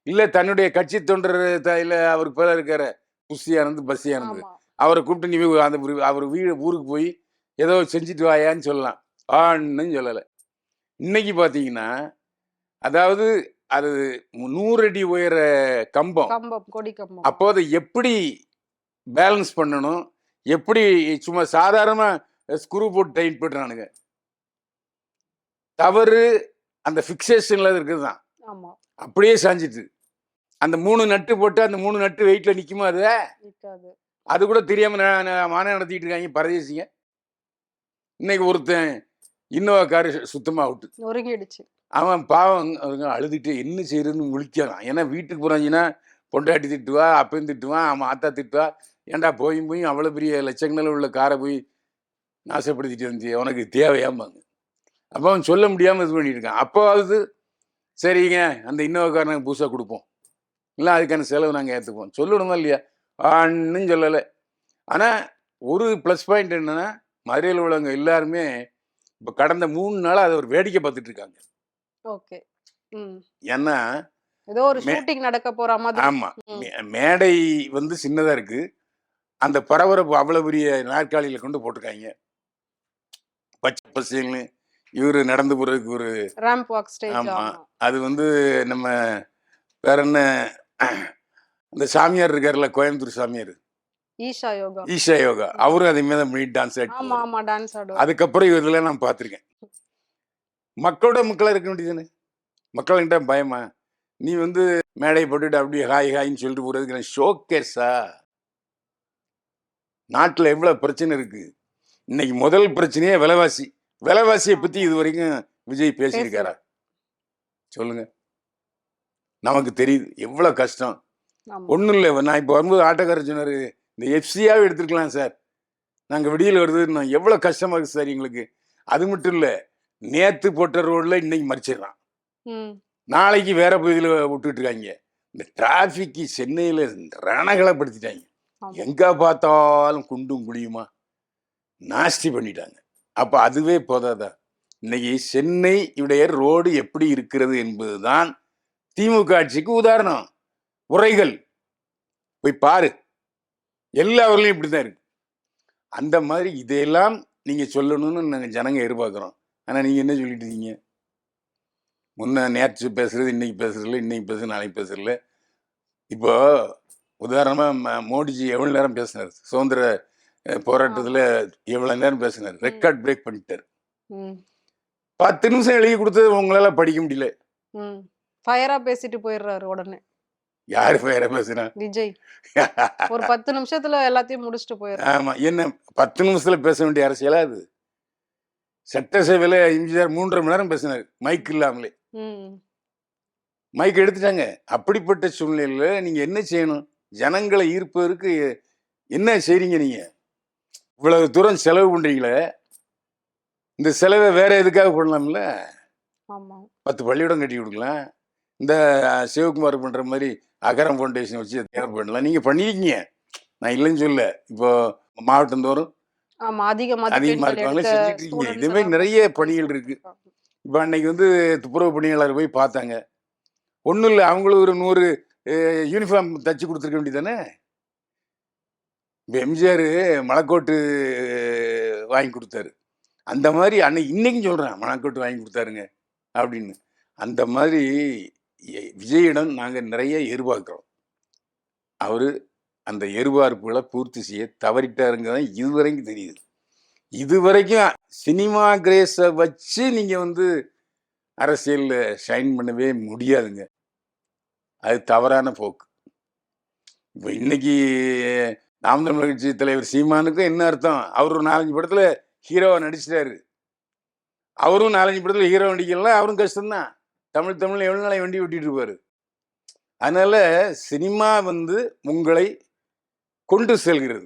இல்ல தன்னுடைய கட்சி தொண்டர் இல்ல அவருக்கு பேர இருக்கிற புஷியானது பஸ்ஸியானது அவரை கூப்பிட்டு நீ அந்த அவர் ஊருக்கு போய் ஏதோ செஞ்சுட்டு வாயான்னு சொல்லலாம். ஆன்னு சொல்லலை. இன்னைக்கு பாத்தீங்கன்னா, அதாவது அது 100 அடி உயர கம்பம். அப்போ அதை எப்படி பேலன்ஸ் பண்ணணும், எப்படி சும்மா சாதாரணமா ஸ்க்ரூ போட்டு டைட் பண்றானுங்க. தவறு அந்த பிக்சேஷன்ல இருக்குதுதான். அப்படியே சாஞ்சிட்டு அந்த 3 நட்டு போட்டு அந்த 3 நட்டு வெயிட்ல நிக்குமா? அது கூட தெரியாம மானம் நடத்திட்டு இருக்காங்க பரதேசிங்க. இன்னைக்கு ஒருத்தன் இன்னோவா காரு சுத்தமா அவுட்டு, அவன் பாவம் அழுதுட்டு என்ன செய்யறதுன்னு முழிக்கிறான். ஏன்னா வீட்டுக்கு போறாங்கன்னா பொண்டாட்டி திட்டுவா, அப்பயும் திட்டுவான், அவன் ஆத்தா திட்டுவா. ஏன்டா போய் அவ்வளோ பெரிய லட்சங்களில் உள்ள காரை போய் நாசப்படுத்திட்டு வந்து உனக்கு தேவையாம்பாங்க. அப்போ அவன் சொல்ல முடியாமல் இது பண்ணிட்டு இருக்கான். அப்போவாவது சரிங்க அந்த இன்னொரு காரை நாங்கள் புதுசாக கொடுப்போம், இல்லை அதுக்கான செலவு நாங்கள் ஏற்றுப்போம் சொல்லணுமா இல்லையா? ஆன்னு சொல்லலை. ஆனால் ஒரு ப்ளஸ் பாயிண்ட் என்னன்னா, மதுரையில் உள்ளவங்க எல்லாருமே இப்போ கடந்த 3 நாளாக அதை ஒரு வேடிக்கை பார்த்துட்டு இருக்காங்க. ஏன்னா ஏதோ ஒரு ஷூட்டிங் நடக்க போற மாதிரி. ஆமா, மேடை வந்து சின்னதா இருக்கு, அந்த பரபரப்பு அவ்வளவு பெரிய நாற்காலியில கொண்டு போட்டிருக்காங்க. பச்சை பசேல்னு இவரு நடந்து போறதுக்கு ஒரு ராம்ப் வாக் ஸ்டேஜ். ஆமா, அது வந்து நம்ம வேற என்ன, அந்த சாமியார் இருக்காருல்ல, கோயம்புத்தூர் சாமியார் ஈஷா யோகா, அவரும் அதே மாதிரி டான்ஸ் ஆடுவாரு. அதுக்கப்புறம் இதெல்லாம் நான் பார்த்துருக்கேன். மக்களோட மக்களா இருக்க வேண்டியதுன்னு, மக்கள்கிட்ட பயமா? நீ வந்து மேடை போட்டுட்டு அப்படியே ஹாய் ஹாய்ன்னு சொல்லிட்டு போறதுக்கு ஷோகேஸா? நாட்டில் எவ்வளவு பிரச்சனை இருக்கு. இன்னைக்கு முதல் பிரச்சனையே விலைவாசி. விலைவாசியை பத்தி இது வரைக்கும் விஜய் பேசியிருக்காரா? சொல்லுங்க. நமக்கு தெரியுது எவ்வளவு கஷ்டம். ஒன்றும் இல்லை, நான் இப்போ வரும்போது ஆட்டோக்காரர் சொன்னாரு, இந்த எஃப்சியாவே எடுத்துருக்கலாம் சார், நாங்கள் விடியல் வருது, எவ்வளோ கஷ்டமா இருக்கு சார் எங்களுக்கு. அது மட்டும் இல்லை, நேத்து போட்ட ரோட்ல இன்னைக்கு மறிச்சிடறான், நாளைக்கு வேற பகுதியில் விட்டுட்டு இருக்காங்க. இந்த டிராஃபிக் சென்னையில் ரணகலப்படுத்திட்டாங்க. எங்க பார்த்தாலும் குண்டும் குழியுமா நாஸ்தி பண்ணிட்டாங்க. அப்ப அதுவே போதாதா? இன்னைக்கு சென்னை உடைய ரோடு எப்படி இருக்கிறது என்பதுதான் திமுக ஆட்சிக்கு உதாரணம். உரைகள் போய் பாரு, எல்லா ஊர்லயும் இப்படிதான் இருக்கு. அந்த மாதிரி இதையெல்லாம் நீங்க சொல்லணும்னு நாங்க ஜனங்க எதிர்பார்க்கிறோம். ஆனா நீங்க என்ன சொல்லிட்டு இருக்கீங்க? முன்ன நேற்று பேசுறது இன்னைக்கு பேசுறதுல, இன்னைக்கு பேசுறது நாளைக்கு பேசுறதுல. இப்போ உதாரணமா மோடிஜி எவ்வளவு நேரம் பேசினார் சுதந்திர போராட்டத்துல, எவ்வளவு நேரம் பேசினார், ரெக்கார்ட் பிரேக் பண்ணிட்டாரு. 10 நிமிஷம் எழுதி கொடுத்தது உங்களால படிக்க முடியல. ஃபயரா பேசிட்டு போயிடுறாரு உடனே. யாரு ஃபயரா பேசுனா? விஜய் ஒரு 10 நிமிஷத்துல எல்லாத்தையும் முடிச்சுட்டு போயிடுறாரு. ஆமா, என்ன 10 நிமிஷத்துல பேச வேண்டிய அரசியலா அது? சட்டசபையில எம்ஜிஆர் 3.5 மணி நேரம் பேசினாரு மைக் இல்லாமலே. மைக் எடுத்துட்டாங்க. அப்படிப்பட்ட சூழ்நிலையில நீங்க என்ன செய்யணும்? ஜனங்களை ஈர்ப்பதற்கு என்ன செய்றீங்க? நீங்க இவ்வளவு தூரம் செலவு பண்றீங்களே, இந்த செலவை வேற எதுக்காக பண்ணலாம்ல? 10 பள்ளிக்கூடம் கட்டி கொடுக்கலாம். இந்த சிவகுமார் பண்ற மாதிரி அகரம் ஃபவுண்டேஷன் வச்சு தயார் பண்ணலாம். நீங்க பண்ணிருக்கீங்க, நான் இல்லைன்னு சொல்ல. இப்போ மாவட்டம் தோறும் அதிகமா இருக்காங்களே செஞ்சுட்டு இருக்கீங்க. இதே மாதிரி நிறைய பணிகள் இருக்கு. இப்போ அன்னைக்கு வந்து துப்புரவு பணியாளர் போய் பார்த்தாங்க. ஒன்றும் இல்லை, அவங்களுக்கு ஒரு 100 யூனிஃபார்ம் தச்சு கொடுத்துருக்க வேண்டியதானே. இப்போ எம்ஜிஆர் மலைக்கோட்டு வாங்கி கொடுத்தாரு. அந்த மாதிரி அன்னைக்கு இன்னைக்கும் சொல்கிறேன், மலைக்கோட்டு வாங்கி கொடுத்தாருங்க அப்படின்னு. அந்த மாதிரி விஜயிடம் நாங்கள் நிறைய எதிர்பார்க்குறோம். அவர் அந்த எதிர்பார்ப்புகளை பூர்த்தி செய்ய தவறிட்டாருங்க தான் இதுவரைக்கும் தெரியுது. இதுவரைக்கும் சினிமா கிரேஸை வச்சு நீங்கள் வந்து அரசியலில் ஷைன் பண்ணவே முடியாதுங்க. அது தவறான போக்கு. இப்போ இன்னைக்கு நாம் தமிழர் கட்சி தலைவர் சீமானுக்கும் என்ன அர்த்தம்? அவர் ஒரு 4-5 படத்துல ஹீரோவா நடிச்சிட்டாரு. அவரும் 4-5 படத்துல ஹீரோ நடிக்கலாம், அவரும் கஷ்டம்தான். தமிழ் எவ்வளவு நாளை வண்டி ஓட்டிட்டு இருப்பாரு. அதனால சினிமா வந்து உங்களை கொண்டு செல்கிறது,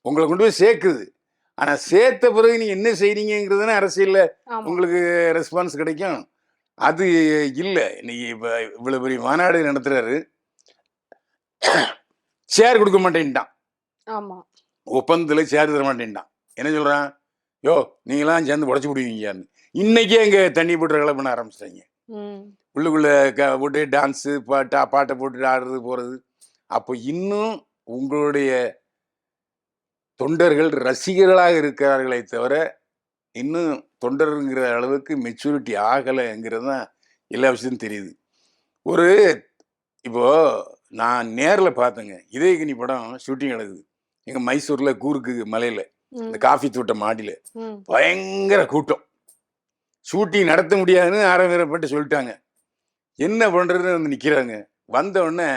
உங்களை கொண்டு போய் சேர்க்குது. ஆனா சேர்த்த பிறகு நீங்க என்ன செய்றீங்கிறது அரசியல்ல ஆமா. உங்களுக்கு ரெஸ்பான்ஸ் கிடைக்கும். அது இல்ல. இன்னைக்கு இப்ப இவ்வளவு பெரிய மாநாடு நடத்துறாரு. ஷேர் குடுக்க மாட்டேன்ட்டான். ஆமா. ஒப்பந்தத்துல ஷேர் தர மாட்டேன்ட்டான். என்ன சொல்றான்? யோ நீங்கலாம் சேர்ந்து உடைச்சு புடுவீங்கன்னு. இன்னைக்கே அங்க தண்ணி போட்டு ரகளை பண்ண ஆரம்பிச்சிட்டாங்க. ம். உள்ளுக்குள்ள போட்டு டான்ஸு, பாட்ட போட்டுட்டு ஆடுறது, போறது. அப்போ இன்னும் உங்களுடைய தொண்டர்கள் ரசிகர்களாக இருக்கிறார்களே தவிர, இன்னும் தொண்டர்ங்கிற அளவுக்கு மெச்சூரிட்டி ஆகலைங்கிறது தான் எல்லா விஷயமும் தெரியுது. ஒரு இப்போ நான் நேர்ல பார்த்தேங்க. இதயக்கனி படம் ஷூட்டிங் நடக்குது. எங்க மைசூர்ல கூர்க்கு மலையில. இந்த ம். காஃபி தோட்டம் மாடியில. ம். பயங்கர கூட்டம். ஷூட்டிங் நடத்த முடியாதுன்னு ஆரவாரப்பட்டு சொல்லிட்டாங்க. என்ன பண்றதுன்னு வந்து நிக்கிறாங்க. வந்த உடனே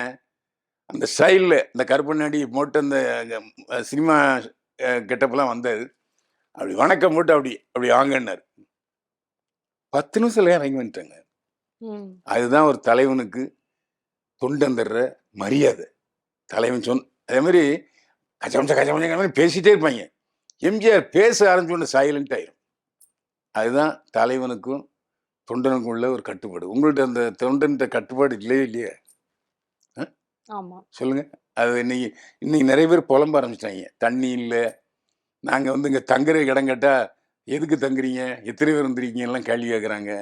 அந்த ஸ்டைல்ல இந்த கருப்பண்ணாடி போட்டு அந்த சினிமா கெட்டப்லாம் வந்தாரு. அப்படி வணக்கம் போட்டு அப்படி அப்படி வாங்கன்னாரு. 10 நிமிஷத்துல இறங்கி வந்துட்டாங்க. ம். அதுதான் ஒரு தலைவனுக்கு தொண்டன் தர்ற மரியாதை. தலைவன் அதே மாதிரி கச்சமச்ச கச்சமச்ச பேசிட்டே இருப்பாங்க. எம்ஜிஆர் பேச ஆரம்பிச்ச உடனே சைலண்ட் ஆயிரும். அதுதான் தலைவனுக்கும் தொண்டனுக்கும் உள்ள ஒரு கட்டுப்பாடு. உங்கள்ட்ட அந்த தொண்டன்ட்ட கட்டுப்பாடு இல்லையே இல்லையா? ஆமா. சொல்லுங்க. அது இன்னைக்கு நிறைய பேர் புலம்ப ஆரம்பிச்சிட்டாங்க. தண்ணி இல்ல. நாங்க வந்து இங்க தங்குற இடம் கேட்டா, எதுக்கு தங்குறீங்க? எத்தனை பேர் வந்துருக்கீங்கலாம் கேள்வி கேட்குறாங்க.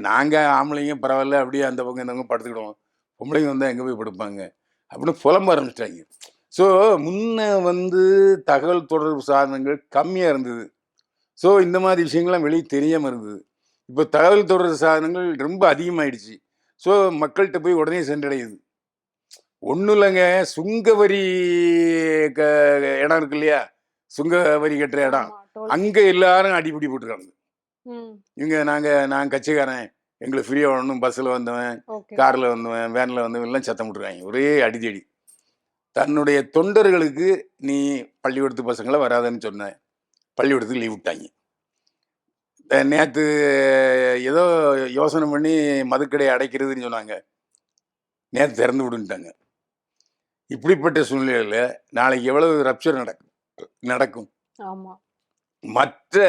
நாங்க ஆம்பளைங்க பரவாயில்ல அப்படியே அந்த பக்கம் இந்த பக்கம் படுத்துக்கிடுவோம். பொம்பளைங்க வந்தா எங்க போய் படுப்பாங்க? அப்படின்னு புலம்ப ஆரம்பிச்சிட்டாங்க. ஸோ முன்ன வந்து தகவல் தொடர்பு சாதனங்கள் கம்மியா இருந்தது. ஸோ இந்த மாதிரி விஷயங்கள்லாம் வெளியே தெரியாம இருந்தது. இப்போ தகவல் தொடர்பு சாதனங்கள் ரொம்ப அதிகமாயிடுச்சு. ஸோ மக்கள்கிட்ட போய் உடனே சென்றடையுது. ஒன்றும் இல்லைங்க. சுங்க வரி க இடம் இருக்கு இல்லையா? சுங்க வரி கட்டுற இடம். ஆமா. டோல் அங்க எல்லாரும் அடிபிடி போட்டுருக்காங்க. ம். இவங்க நான் கட்சிக்காரன். எங்களுக்கு ஃப்ரீயா வரணும். பஸ்ஸில் வந்தவன், ஓகே. கார்ல வந்தவன், வேன்ல வந்தவன் எல்லாம் சத்தம் போட்டுருக்காங்க. ஒரே அடிதடி. தன்னுடைய தொண்டர்களுக்கு நீ பள்ளிக்கூடத்து பசங்கள வராதன்னு சொன்ன. பள்ளிக்கூடத்துக்கு லீவ் விட்டாங்க. நேத்து ஏதோ யோசனை பண்ணி மதுக்கடையை அடைக்கிறதுன்னு சொன்னாங்க. நேத்து திறந்து விடுன்ட்டாங்க. இப்படிப்பட்ட சூழ்நிலையில நாளைக்கு எவ்வளவு ரப்சர் நடக்கும். ஆமா. மற்ற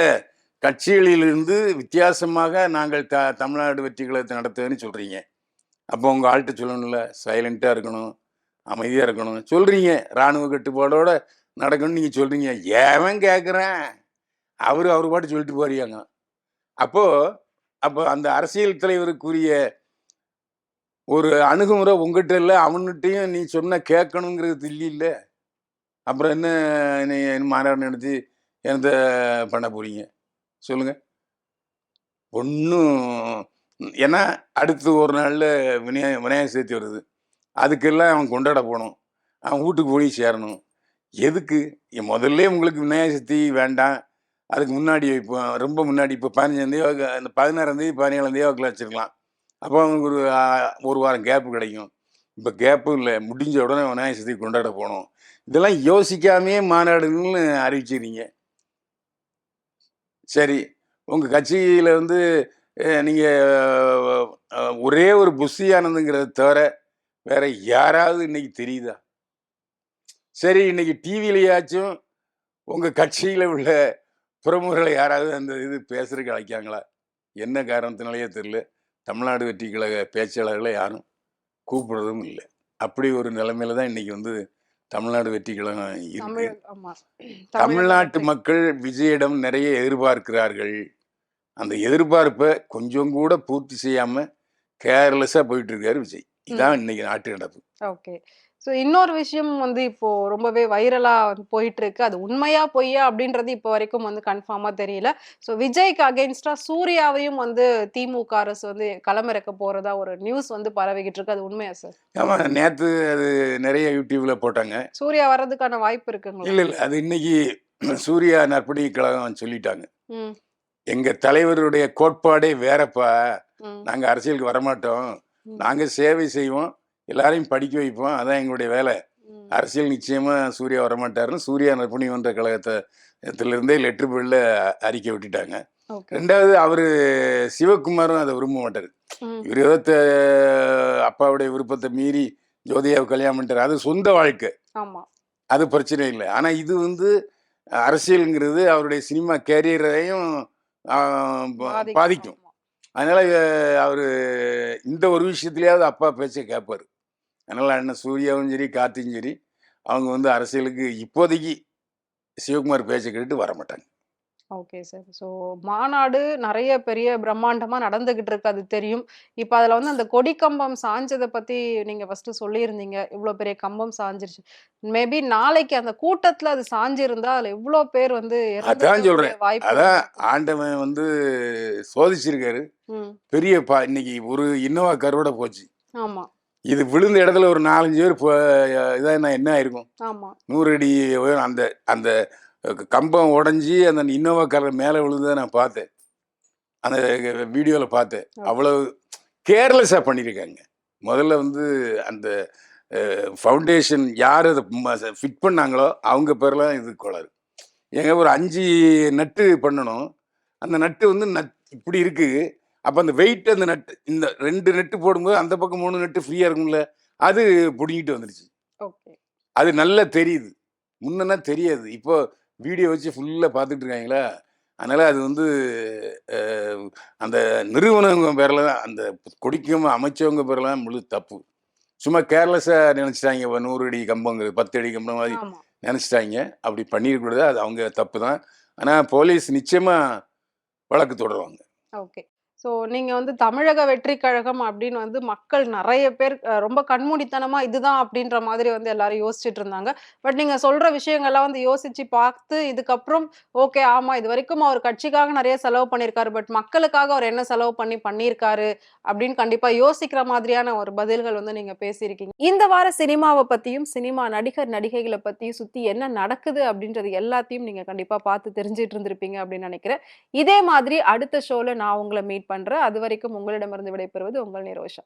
கட்சிகளிலிருந்து வித்தியாசமாக நாங்கள் தமிழ்நாடு வெற்றி கழகத்தை நடத்துவேன்னு சொல்றீங்க. அப்போ உங்க ஆள்கிட்ட சொல்லணும்ல, சைலண்டா இருக்கணும், அமைதியா இருக்கணும் சொல்றீங்க. ராணுவ கட்டுப்பாடோட நடக்கணும்னு நீங்க சொல்றீங்க. ஏவன் கேட்குறேன்? அவர் பாட்டு சொல்லிட்டு போறியாங்க. அப்போ அந்த அரசியல் தலைவருக்குரிய ஒரு அணுகுமுறை உங்ககிட்ட இல்ல, அவன்கிட்டயும் நீ சொன்ன கேட்கணுங்கிறது இல்ல. அப்புறம் என்ன நீ மாநாடு நடத்தி என்னத்த பண்ண போறீங்க? சொல்லுங்க. ஒண்ணும் ஏன்னா அடுத்து ஒரு நாள்ல விநாயகர் சதுர்த்தி வருது. அதுக்கெல்லாம் அவன் கொண்டாட போணும். அவன் வீட்டுக்கு போய் சேரணும். எதுக்கு? முதல்லே உங்களுக்கு விநாயகர் சதுர்த்தி வேண்டாம். அதுக்கு முன்னாடி ரொம்ப முன்னாடி இப்போ 15ஆந்தேதி அந்த 16ஆந்தேதி 17ஆந்தேதி வாக்குல வச்சிருக்கலாம். அப்போ அவங்களுக்கு ஒரு வாரம் கேப் கிடைக்கும். இப்போ கேப்பும் இல்ல. முடிஞ்ச உடனே விநாயகர் சதுர்த்தி கொண்டாட போணும். இதெல்லாம் யோசிக்காமயே மாநாடுன்னு அறிவிச்சிடுறீங்க. சரி, உங்க கட்சியில வந்து நீங்க ஒரே ஒரு புஷி ஆனந்துங்கிறத தவிர வேற யாராவது இன்னைக்கு தெரியுதா? சரி, இன்னைக்கு டிவிலயாச்சும் உங்க கட்சியில உள்ள பிரமுகர்களை யாராவது அந்த இது பேசுறதுக்கு அழைக்காங்களா? என்ன காரணத்தினாலயே தெரியல. தமிழ்நாடு வெற்றி கழக பேச்சாளர்களை யாரும் கூப்பிடுறதும் இல்ல. அப்படி ஒரு நிலைமையில தான் இன்னைக்கு வந்து தமிழ்நாடு வெற்றி கழகம் இருக்கு. ஆமா. தமிழ்நாட்டு மக்கள் விஜயிடம் நிறைய எதிர்பார்க்கிறார்கள். அந்த எதிர்பார்ப்பை கொஞ்சம் கூட பூர்த்தி செய்யாம கேர்லெஸ்ஸா போயிட்டு இருக்காரு விஜய். இதான் இன்னைக்கு நாட்டு நடப்பு. ஓகே. சோ இன்னொரு விஷயம் வந்து இப்போ ரொம்பவே வைரலா போயிட்டு இருக்கு. அது உண்மையா பொய்யா அப்படின்றது இப்போ வரைக்கும் வந்து கன்ஃபார்மா தெரியல. சோ விஜய்க்கு அகைன்ஸ்டா சூர்யாவையும் வந்து திமுக அரசு வந்து களமிறக்க போறதா ஒரு நியூஸ் வந்து பரவிக்கிட்டு இருக்கு. அது உண்மையா சார்? ஆமா, நேத்து அது நிறைய யூடியூப்ல போட்டாங்க. சூர்யா வர்றதுக்கான வாய்ப்பு இருக்குங்களா? இல்ல அது இன்னைக்கு சூர்யா நற்பணி கழகம் சொல்லிட்டாங்க. ம். எங்க தலைவருடைய கோட்பாடே வேறப்பா. ம். நாங்க அரசியலுக்கு வரமாட்டோம். ம். நாங்க சேவை செய்வோம். எல்லாரையும் படிக்க வைப்போம். அதான் எங்களுடைய வேலை. ம். அரசியல் நிச்சயமா சூர்யா வரமாட்டாருன்னு சூர்யா நற்பணி மன்ற கழகத்திலிருந்தே லெட்டர் பேர்ல அறிக்கை விட்டுட்டாங்க. ஓகே. 2வது அவரு சிவகுமாரும் அதை விரும்ப மாட்டாரு. ம். இவர் ஏதோ அப்பாவுடைய விருப்பத்தை மீறி ஜோதியாவை கல்யாணம் பண்ணிட்டாரு. அது சொந்த வாழ்க்கை. ஆமா. அது பிரச்சனை இல்லை. ஆனா இது வந்து அரசியலுங்கிறது அவருடைய சினிமா கேரியரையும் பாதிக்கும். ஆமா. அதனால அவரு இந்த ஒரு விஷயத்துலயாவது அப்பா பேச்சை கேட்பாரு. அதனால அண்ணன் சூர்யாவும் சரி, கார்த்தியும் சரி, அவங்க வந்து அரசியலுக்கு இப்போதைக்கு சிவகுமார் பேச்சை கேட்டுட்டு வரமாட்டாங்க. Okay sir. ஸோ மாநாடு நெறைய பெரிய பிரம்மாண்டமா நடந்துகிட்டு இருக்கு. அது தெரியும். இப்ப அதுல வந்து அந்த கொடி கம்பம் சாய்ஞ்சத பத்தி நீங்க ஃபர்ஸ்ட்டு சொல்லியிருந்தீங்க. இவ்ளோ பெரிய கம்பம் சாய்ஞ்சிருச்சு. மேபி நாளைக்கு அந்த கூட்டத்துல அது சாய்ஞ்சிருந்தா, அதுல எவ்ளோ பேர் வந்து அதான் இறந்திருக்கக்கூடிய சொல்றேன். வாய்ப்பு அதான் இருந்திருக்கும். ஆண்டவன் வந்து சோதிச்சிருக்காரு. ம். பெரிய இன்னைக்கு ஒரு இன்னோவா கரோட போச்சு. ஆமா, இது விழுந்த இடத்துல ஒரு 4, 5 பேர் இதானா என்ன ஆயிருக்கும்? ஆமா. 100 அடி உயரம் அந்த அந்த கம்பம் உடைஞ்சு அந்த இன்னோவா கார் மேல விழுந்தத நான் பார்த்தேன். அந்த வீடியோல பார்த்தேன். ஓகே. அவ்வளவு கேர்லெஸ்ஸா பண்ணியிருக்காங்க. முதல்ல வந்து அந்த ஃபவுண்டேஷன் யார் அத ஃபிட் பண்ணாங்களோ, அவங்க பேர்ல இது கோளாறு. ஏங்க ஒரு 5 நட்டு பண்ணணும். அந்த நட்டு வந்து இப்படி இருக்கு. அப்ப அந்த வெயிட் அந்த நட்டு இந்த 2 நட்டு போடும்போது அந்த பக்கம் 3 நட்டு ஃப்ரீயா இருக்கும்ல. அது புடுங்கிட்டு வந்துருச்சு. ஓகே. அது நல்லா தெரியுது. முன்னன்னா தெரியாது. இப்போ வீடியோ வச்சு ஃபுல்லா பார்த்துட்டு இருக்காங்களா, அதனால அது வந்து அ அந்த நிறுவனங்க பேர்ல தான் அந்த கொடிக்கும் அமைச்சவங்க பேர்ல தான் முழு தப்பு. சும்மா கேர்லெஸ்ஸா நெனச்சுட்டாய்ங்க. 100 அடி கம்பங்கிறது 10 அடி கம்பம் மாரி ஆமா. நெனச்சுட்டாய்ங்க. அப்படி பண்ணிறக்கூடாது. அது அவங்க தப்பு தான். ஆனா போலீஸ் நிச்சயமா வழக்கு தொடருவாங்க. ஓகே. ஸோ நீங்க வந்து தமிழக வெற்றிக் கழகம் அப்படின்னு வந்து மக்கள் நெறைய பேர் ரொம்ப கண்மூடித்தனமா இதுதான் அப்படின்ற மாதிரி வந்து எல்லாரும் யோசிச்சுட்டு இருந்தாங்க. பட் நீங்க சொல்ற விஷயங்கள்லாம் வந்து யோசிச்சு பார்த்து, இதுக்கப்புறம் ஓகே ஆமா இதுவரைக்கும் அவர் கட்சிக்காக நெறைய செலவு பண்ணியிருக்காரு. பட் மக்களுக்காக அவர் என்ன செலவு பண்ணியிருக்காரு அப்படின்னு கண்டிப்பா யோசிக்கிற மாதிரியான ஒரு பதில்கள் வந்து நீங்க பேசியிருக்கீங்க. இந்த வார சினிமாவ பத்தியும், சினிமா நடிகர், நடிகைகள பத்தியும் சுத்தி என்ன நடக்குது அப்படின்றது எல்லாத்தையும் நீங்க கண்டிப்பா பார்த்து தெரிஞ்சுட்டு இருந்திருப்பீங்க அப்படின்னு நெனைக்கிறேன். இதே மாதிரி அடுத்த ஷோல நான் உங்கள மீட் பண்றேன். அதுவரைக்கும் உங்களிடமிருந்து விடைபெறுவது உங்கள் நிரோஷா.